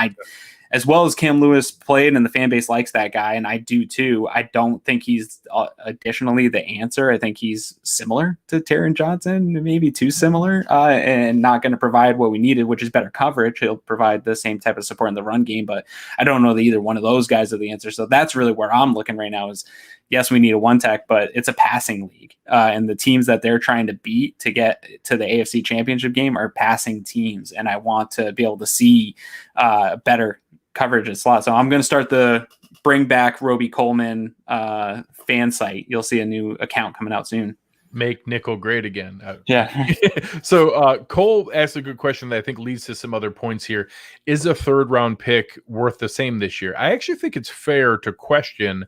as well as Cam Lewis played and the fan base likes that guy, and I do too, I don't think he's additionally the answer. I think he's similar to Taron Johnson, maybe too similar, and not going to provide what we needed, which is better coverage. He'll provide the same type of support in the run game, but I don't know that either one of those guys are the answer. So that's really where I'm looking right now is, yes, we need a one tech, but it's a passing league. And the teams that they're trying to beat to get to the AFC Championship game are passing teams. And I want to be able to see better coverage at slot. So I'm going to start the bring back Roby-Coleman fan site. You'll see a new account coming out soon. Make nickel great again. Yeah. So Cole asked a good question that I think leads to some other points here. Is a third round pick worth the same this year? I actually think it's fair to question,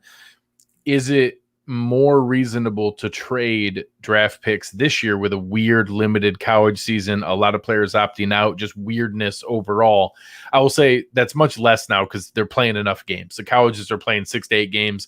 is it more reasonable to trade draft picks this year with a weird limited college season, a lot of players opting out, just weirdness overall? I will say that's much less now because they're playing enough games. The colleges are playing 6 to 8 games.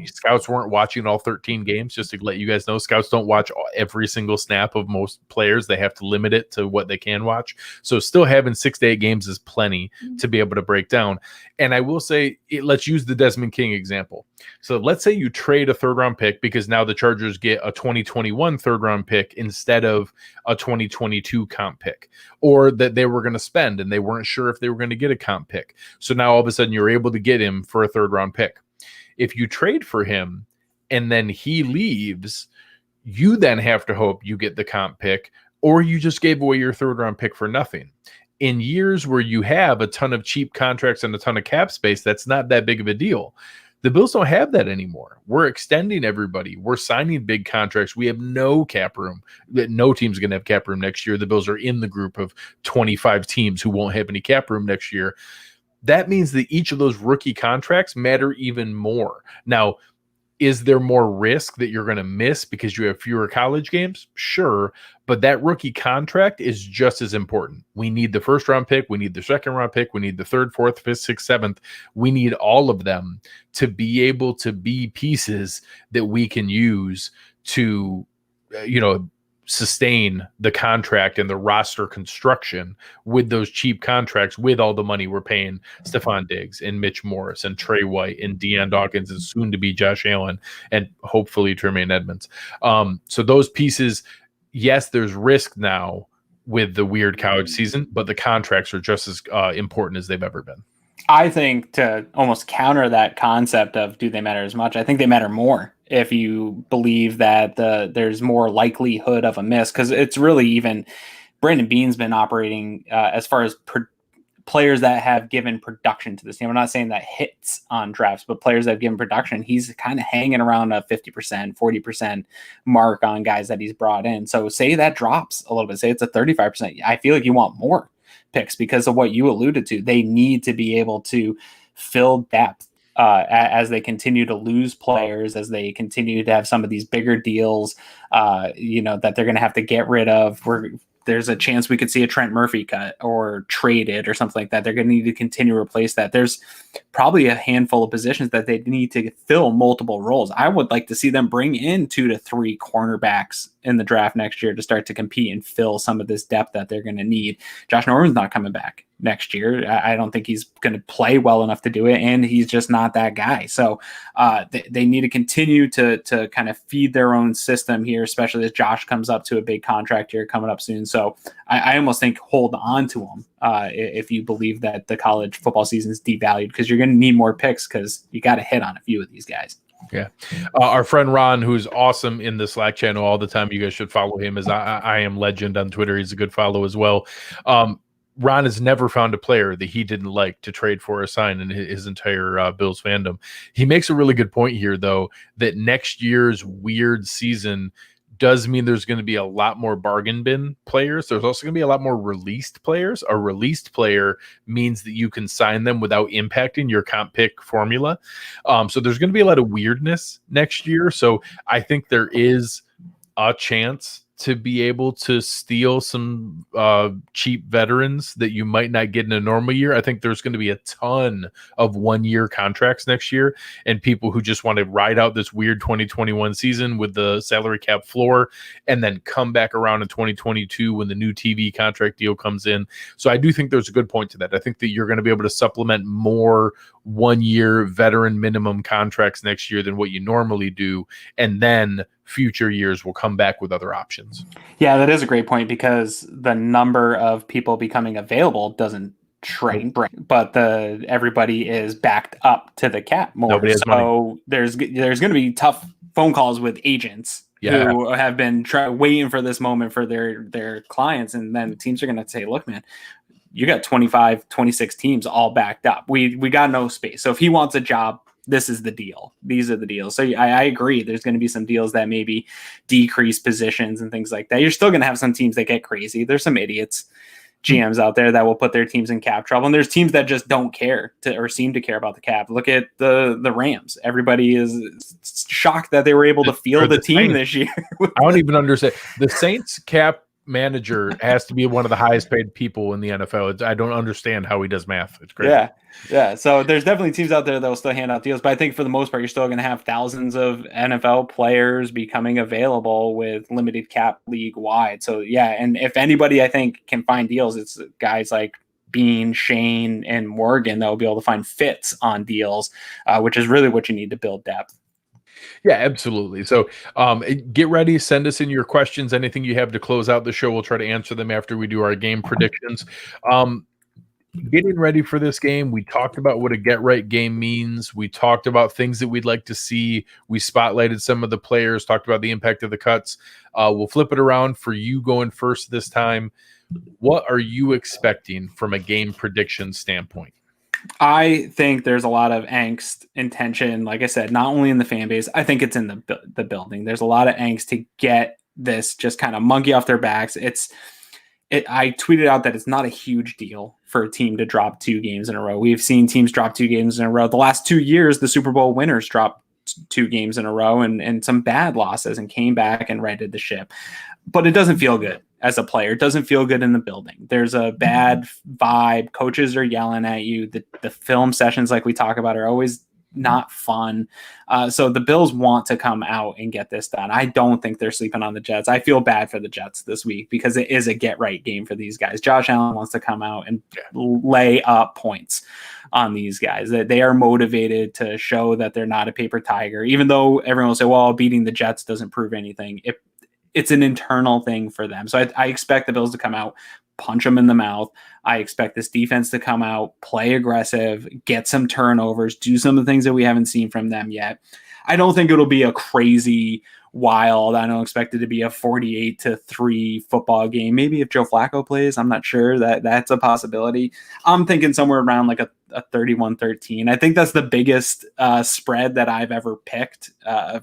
Scouts weren't watching all 13 games, just to let you guys know. Scouts don't watch every single snap of most players. They have to limit it to what they can watch. So still having 6 to 8 games is plenty to be able to break down. And I will say, let's use the Desmond King example. So let's say you trade a third-round pick because now the Chargers get a 2021 third-round pick instead of a 2022 comp pick, or that they were going to spend and they weren't sure if they were going to get a comp pick. So now all of a sudden you're able to get him for a third-round pick. If you trade for him and then he leaves, you then have to hope you get the comp pick, or you just gave away your third round pick for nothing. In years where you have a ton of cheap contracts and a ton of cap space, that's not that big of a deal. The Bills don't have that anymore. We're extending everybody. We're signing big contracts. We have no cap room. No team's going to have cap room next year. The Bills are in the group of 25 teams who won't have any cap room next year. That means that each of those rookie contracts matter even more. Now, is there more risk that you're going to miss because you have fewer college games? Sure, but that rookie contract is just as important. We need the first round pick. We need the second round pick. We need the third, fourth, fifth, sixth, seventh. We need all of them to be able to be pieces that we can use to, sustain the contract and the roster construction with those cheap contracts, with all the money we're paying Stephon Diggs and Mitch Morris and Trey White and Deion Dawkins and soon to be Josh Allen and hopefully Tremaine Edmonds. So those pieces, yes, there's risk now with the weird college season, but the contracts are just as important as they've ever been. I think to almost counter that concept of do they matter as much, I think they matter more if you believe that there's more likelihood of a miss, because it's really even Brandon Beane's been operating as far as players that have given production to this team. I'm not saying that hits on drafts, but players that have given production, he's kind of hanging around a 50%, 40% mark on guys that he's brought in. So say that drops a little bit, say it's a 35%. I feel like you want more picks because of what you alluded to. They need to be able to fill depth as they continue to lose players, as they continue to have some of these bigger deals, that they're going to have to get rid of. There's a chance we could see a Trent Murphy cut or traded or something like that. They're going to need to continue to replace that. There's probably a handful of positions that they need to fill multiple roles. I would like to see them bring in 2 to 3 cornerbacks in the draft next year to start to compete and fill some of this depth that they're going to need. Josh Norman's not coming back next year. I don't think he's going to play well enough to do it, and he's just not that guy. So they need to continue to kind of feed their own system here, especially as Josh comes up to a big contract here coming up soon. So I almost think hold on to him if you believe that the college football season is devalued, because you're going to need more picks because you got to hit on a few of these guys. Yeah. Our friend Ron, who's awesome in the Slack channel all the time, you guys should follow him, as I am legend on Twitter. He's a good follow as well. Ron has never found a player that he didn't like to trade for or sign in his entire Bills fandom. He makes a really good point here, though, that next year's weird season does mean there's going to be a lot more bargain bin players. There's also going to be a lot more released players. A released player means that you can sign them without impacting your comp pick formula. So there's going to be a lot of weirdness next year. So I think there is a chance to be able to steal some cheap veterans that you might not get in a normal year. I think there's going to be a ton of 1-year contracts next year, and people who just want to ride out this weird 2021 season with the salary cap floor and then come back around in 2022 when the new TV contract deal comes in. So I do think there's a good point to that. I think that you're going to be able to supplement more 1-year veteran minimum contracts next year than what you normally do, and then future years will come back with other options. Yeah, that is a great point, because the number of people becoming available doesn't shrink, but everybody is backed up to the cap more. Nobody has money. There's going to be tough phone calls with agents who have been waiting for this moment for their clients, and then teams are going to say, look, man, you got 25, 26 teams all backed up. We got no space. So if he wants a job, this is the deal. These are the deals. So I agree. There's going to be some deals that maybe decrease positions and things like that. You're still going to have some teams that get crazy. There's some idiots, GMs out there that will put their teams in cap trouble. And there's teams that just don't care or seem to care about the cap. Look at the Rams. Everybody is shocked that they were able to field the team this year. I don't even understand. The Saints cap manager has to be one of the highest paid people in the NFL. I don't understand how he does math. It's crazy. Yeah. So there's definitely teams out there that will still hand out deals, but I think for the most part, you're still going to have thousands of NFL players becoming available with limited cap league wide. So yeah, and if anybody I think can find deals, it's guys like Bean, Shane, and Morgan that will be able to find fits on deals, which is really what you need to build depth. Yeah, absolutely. So get ready. Send us in your questions. Anything you have to close out the show, we'll try to answer them after we do our game predictions. Getting ready for this game, we talked about what a get-right game means. We talked about things that we'd like to see. We spotlighted some of the players, talked about the impact of the cuts. We'll flip it around for you going first this time. What are you expecting from a game prediction standpoint? I think there's a lot of angst and tension. Like I said, not only in the fan base, I think it's in the building. There's a lot of angst to get this just kind of monkey off their backs. I tweeted out that it's not a huge deal for a team to drop 2 games in a row. We've seen teams drop 2 games in a row. The last 2 years, the Super Bowl winners dropped 2 games in a row and some bad losses and came back and righted the ship. But it doesn't feel good as a player. It doesn't feel good in the building. There's a bad vibe. Coaches are yelling at you. The film sessions, like we talk about, are always not fun. So the Bills want to come out and get this done. I don't think they're sleeping on the Jets. I feel bad for the Jets this week because it is a get-right game for these guys. Josh Allen wants to come out and lay up points on these guys. That they are motivated to show that they're not a paper tiger, even though everyone will say, well, beating the Jets doesn't prove anything. It's an internal thing for them. So I expect the Bills to come out, punch them in the mouth. I expect this defense to come out, play aggressive, get some turnovers, do some of the things that we haven't seen from them yet. I don't think it'll be a crazy wild. I don't expect it to be a 48-3 football game. Maybe if Joe Flacco plays, I'm not sure that's a possibility. I'm thinking somewhere around like a 31-13. I think that's the biggest spread that I've ever picked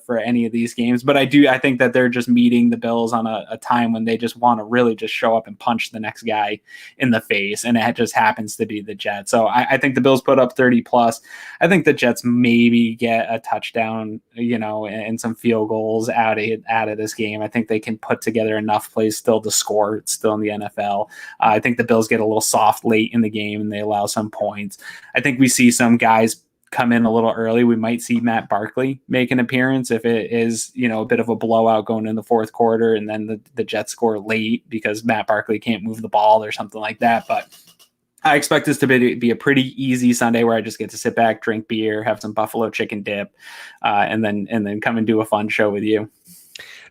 for any of these games. But I think that they're just meeting the Bills on a time when they just want to really just show up and punch the next guy in the face. And it just happens to be the Jets. So I think the Bills put up 30 plus. I think the Jets maybe get a touchdown, and some field goals out of this game. I think they can put together enough plays still to score. It's still in the NFL. I think the Bills get a little soft late in the game and they allow some points. I think we see some guys come in a little early, we might see Matt Barkley make an appearance if it is, a bit of a blowout going in the fourth quarter, and then the Jets score late because Matt Barkley can't move the ball or something like that. But I expect this to be a pretty easy Sunday where I just get to sit back, drink beer, have some buffalo chicken dip, and then come and do a fun show with you.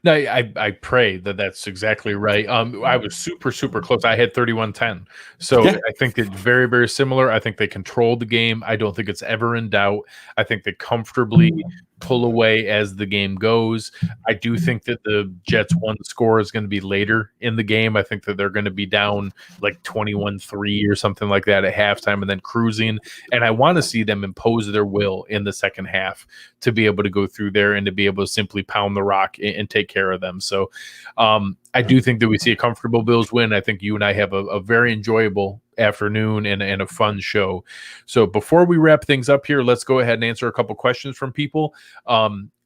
No, I pray that that's exactly right. I was super, super close. I had 31-10. So yeah. I think it's very, very similar. I think they controlled the game. I don't think it's ever in doubt. I think they comfortably pull away as the game goes. I do think that the Jets' one score is going to be later in the game. I think that they're going to be down like 21-3 or something like that at halftime and then cruising. And I want to see them impose their will in the second half to be able to go through there and to be able to simply pound the rock and take care of them. So I do think that we see a comfortable Bills win. I think you and I have a very enjoyable afternoon and a fun show. So before we wrap things up here, let's go ahead and answer a couple questions from people.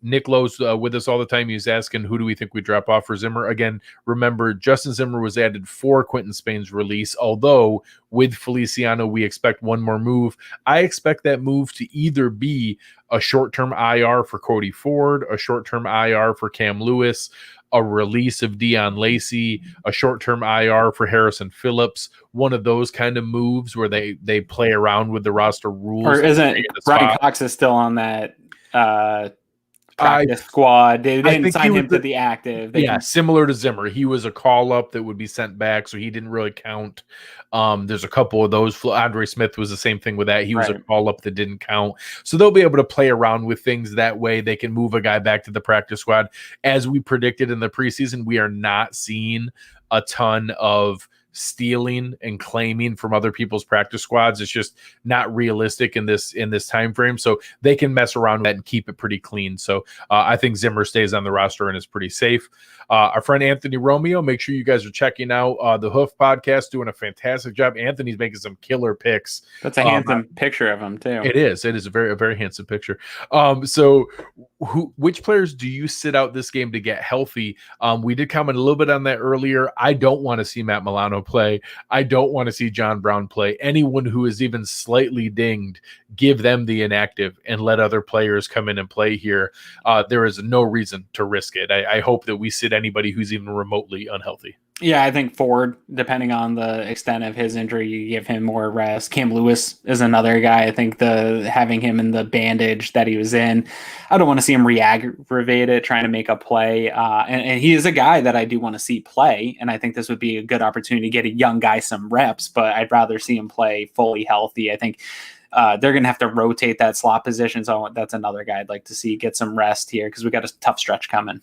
Nick Lowe's with us all the time. He's asking, who do we think we drop off for Zimmer? Again, remember, Justin Zimmer was added for Quentin Spain's release, although with Feliciano, we expect one more move. I expect that move to either be a short-term IR for Cody Ford, a short-term IR for Cam Lewis, a release of Deion Lacey, a short-term IR for Harrison Phillips, one of those kind of moves where they play around with the roster rules. Or isn't Brian Cox is still on that practice squad? They didn't sign him to the active. Similar to Zimmer. He was a call-up that would be sent back, so he didn't really count. There's a couple of those. Andre Smith was the same thing with that. He was a call-up that didn't count. So they'll be able to play around with things that way. They can move a guy back to the practice squad. As we predicted in the preseason, we are not seeing a ton of stealing and claiming from other people's practice squads. It's just not realistic in this time frame. So they can mess around with that and keep it pretty clean. So I think Zimmer stays on the roster and is pretty safe. Our friend Anthony Romeo, make sure you guys are checking out the Hoof podcast, doing a fantastic job. Anthony's making some killer picks. That's a handsome picture of him too. It is a very handsome picture. So which players do you sit out this game to get healthy? We did comment a little bit on that earlier. I don't want to see Matt Milano play. I don't want to see John Brown play. Anyone who is even slightly dinged, give them the inactive and let other players come in and play here. There is no reason to risk it. I hope that we sit anybody who's even remotely unhealthy. Yeah, I think Ford, depending on the extent of his injury, you give him more rest. Cam Lewis is another guy. I think having him in the bandage that he was in, I don't want to see him re-aggravate it, trying to make a play. And he is a guy that I do want to see play. And I think this would be a good opportunity to get a young guy some reps, but I'd rather see him play fully healthy. I think they're going to have to rotate that slot position. So that's another guy I'd like to see get some rest here because we got a tough stretch coming.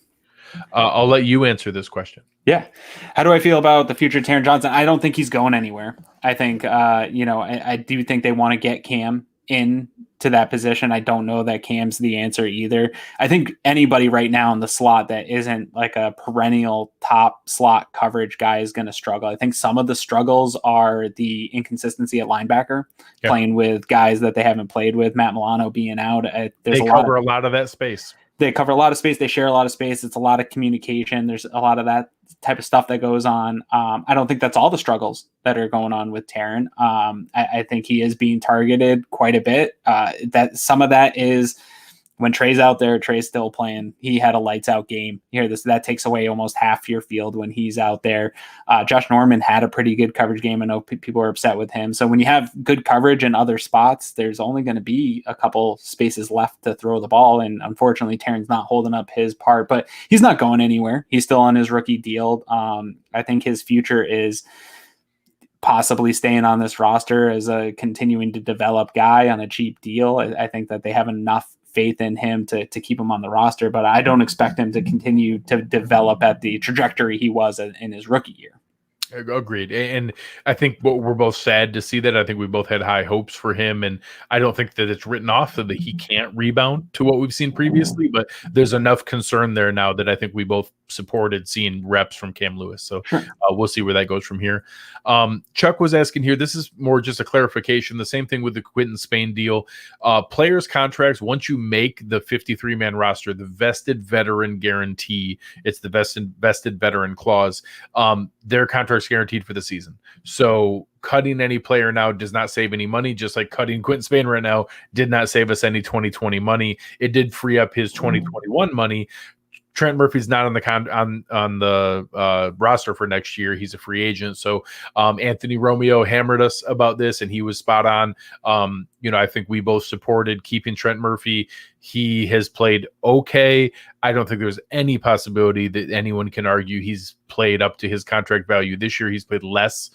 I'll let you answer this question. Yeah. How do I feel about the future of Taron Johnson? I don't think he's going anywhere. I think, I do think they want to get Cam in to that position. I don't know that Cam's the answer either. I think anybody right now in the slot that isn't like a perennial top slot coverage guy is going to struggle. I think some of the struggles are the inconsistency at linebacker, playing with guys that they haven't played with, Matt Milano being out. They cover a lot of that space. They cover a lot of space. They share a lot of space. It's a lot of communication. There's a lot of that type of stuff that goes on. I don't think that's all the struggles that are going on with Taron. I think he is being targeted quite a bit. That some of that is when Trey's out there, Trey's still playing. He had a lights out game. You hear this, that takes away almost half your field when he's out there. Josh Norman had a pretty good coverage game. I know people are upset with him. So when you have good coverage in other spots, there's only going to be a couple spaces left to throw the ball. And unfortunately, Taron's not holding up his part, but he's not going anywhere. He's still on his rookie deal. I think his future is possibly staying on this roster as a continuing to develop guy on a cheap deal. I think that they have enough faith in him to keep him on the roster, but I don't expect him to continue to develop at the trajectory he was in his rookie year. Agreed. And I think we're both sad to see that. I think we both had high hopes for him, and I don't think that it's written off that he can't rebound to what we've seen previously, but there's enough concern there now that I think we both supported seeing reps from Cam Lewis. So we'll see where that goes from here. Chuck was asking here, this is more just a clarification. The same thing with the Quentin Spain deal. Players' contracts, once you make the 53-man roster, the vested veteran guarantee, it's the vested veteran clause, their contract contract's guaranteed for the season. So cutting any player now does not save any money, just like cutting Quentin Spain right now did not save us any 2020 money. It did free up his 2021 money. Trent Murphy's not on the roster for next year. He's a free agent. So Anthony Romeo hammered us about this, and he was spot on. I think we both supported keeping Trent Murphy. He has played okay. I don't think there's any possibility that anyone can argue he's played up to his contract value this year. He's played less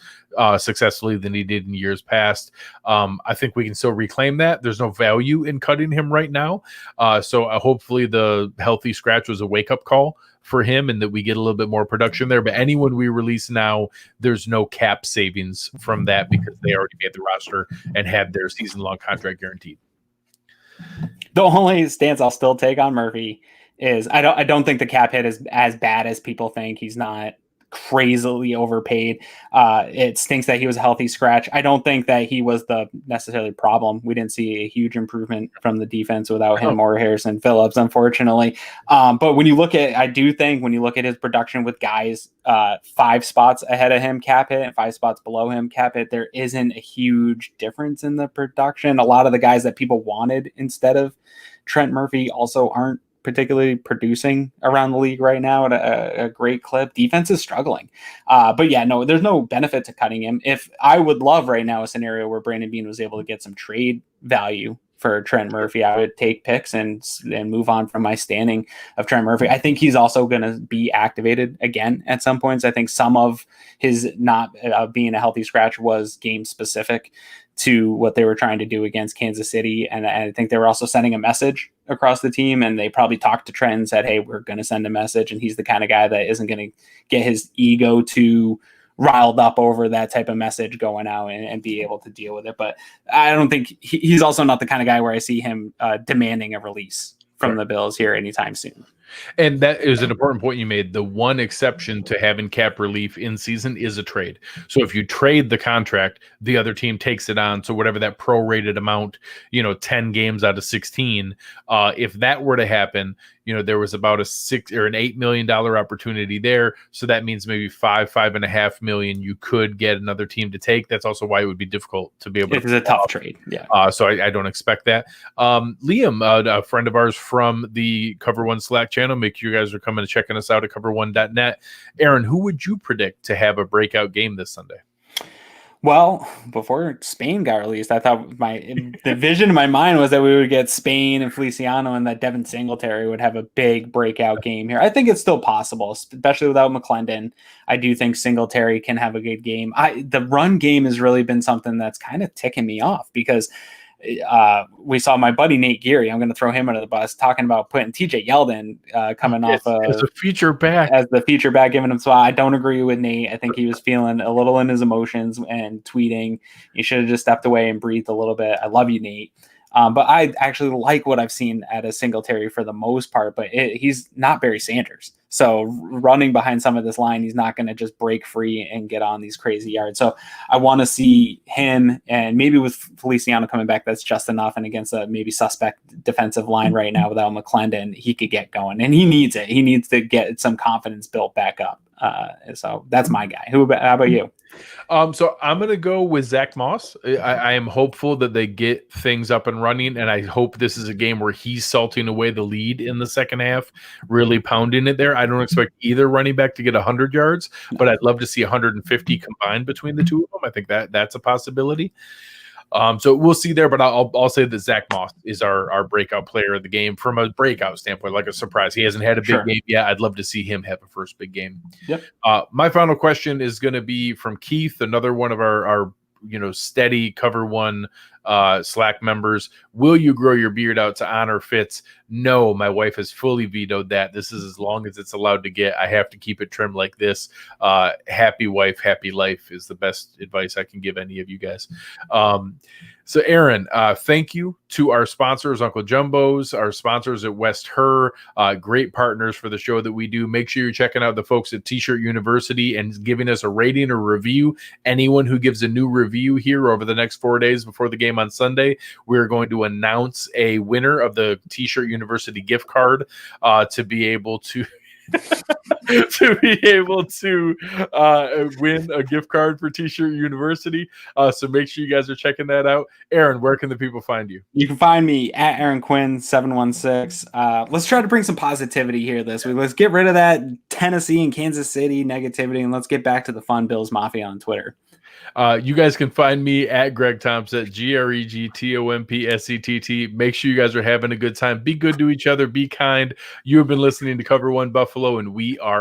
successfully than he did in years past. I think we can still reclaim that. There's no value in cutting him right now. So hopefully the healthy scratch was a wake-up call for him and that we get a little bit more production there. But anyone we release now, there's no cap savings from that because they already made the roster and had their season-long contract guaranteed. The only stance I'll still take on Murphy is I don't think the cap hit is as bad as people think. He's not crazily overpaid. It stinks that he was a healthy scratch. I don't think that he was the necessarily problem. We didn't see a huge improvement from the defense without him or Harrison Phillips, unfortunately. But when you look at his production with guys 5 spots ahead of him cap hit and 5 spots below him cap hit, there isn't a huge difference in the production. A lot of the guys that people wanted instead of Trent Murphy also aren't particularly producing around the league right now at a great clip. Defense is struggling. But yeah, no, there's no benefit to cutting him. If I would love right now a scenario where Brandon Beane was able to get some trade value for Trent Murphy, I would take picks and move on from my standing of Trent Murphy. I think he's also going to be activated again at some points. I think some of his not being a healthy scratch was game specific to what they were trying to do against Kansas City. And I think they were also sending a message across the team, and they probably talked to Trent and said, hey, we're going to send a message. And he's the kind of guy that isn't going to get his ego too riled up over that type of message going out and be able to deal with it. But I don't think he's also not the kind of guy where I see him demanding a release from the Bills here anytime soon. And that is an important point you made. The one exception to having cap relief in season is a trade. So if you trade the contract, the other team takes it on. So whatever that prorated amount, 10 games out of 16, if that were to happen, there was about a $6 or an $8 million opportunity there. So that means maybe $5.5 million you could get another team to take. That's also why it would be difficult to be able to. It's a tough trade. Yeah. So I don't expect that. Liam, a friend of ours from the Cover One Slack channel, make sure you guys are coming and checking us out at cover1.net. Aaron, who would you predict to have a breakout game this Sunday? Well, before Spain got released, I thought the vision in my mind was that we would get Spain and Feliciano and that Devin Singletary would have a big breakout game here. I think it's still possible, especially without McClendon. I do think Singletary can have a good game. The run game has really been something that's kind of ticking me off because we saw my buddy Nate Geary. I'm going to throw him under the bus talking about putting TJ Yeldon coming off as a feature back, giving him spot. I don't agree with Nate. I think he was feeling a little in his emotions and tweeting. He should have just stepped away and breathed a little bit. I love you, Nate. But I actually like what I've seen at a Singletary for the most part, but he's not Barry Sanders. So running behind some of this line, he's not going to just break free and get on these crazy yards. So I want to see him, and maybe with Feliciano coming back, that's just enough. And against a maybe suspect defensive line right now without McClendon, he could get going, and he needs it. He needs to get some confidence built back up. So that's my guy. How about you? So I'm going to go with Zach Moss. I am hopeful that they get things up and running, and I hope this is a game where he's salting away the lead in the second half, really pounding it there. I don't expect either running back to get 100 yards, but I'd love to see 150 combined between the two of them. I think that's a possibility. So we'll see there, but I'll say that Zach Moss is our breakout player of the game from a breakout standpoint, like a surprise. He hasn't had a big game yet. I'd love to see him have a first big game. Yep. My final question is going to be from Keith, another one of our steady Cover One Slack members. Will you grow your beard out to honor Fitz? No, my wife has fully vetoed that. This is as long as it's allowed to get. I have to keep it trimmed like this. Happy wife, happy life is the best advice I can give any of you guys. So Aaron, thank you to our sponsors, Uncle Jumbo's, our sponsors at West Her, great partners for the show that we do. Make sure you're checking out the folks at T-Shirt University and giving us a rating or review. Anyone who gives a new review here over the next 4 days before the game on Sunday, we're going to announce a winner of the T-Shirt University gift card to be able to to be able to win a gift card for T-Shirt University. So make sure you guys are checking that out. Aaron, where can the people find you? You can find me at Aaron Quinn 716. Let's try to bring some positivity here this week. Let's get rid of that Tennessee and Kansas City negativity, and let's get back to the fun Bills Mafia on Twitter. You guys can find me at Greg Tompsett, GregTompsett. Make sure you guys are having a good time. Be good to each other. Be kind. You have been listening to Cover One Buffalo, and we are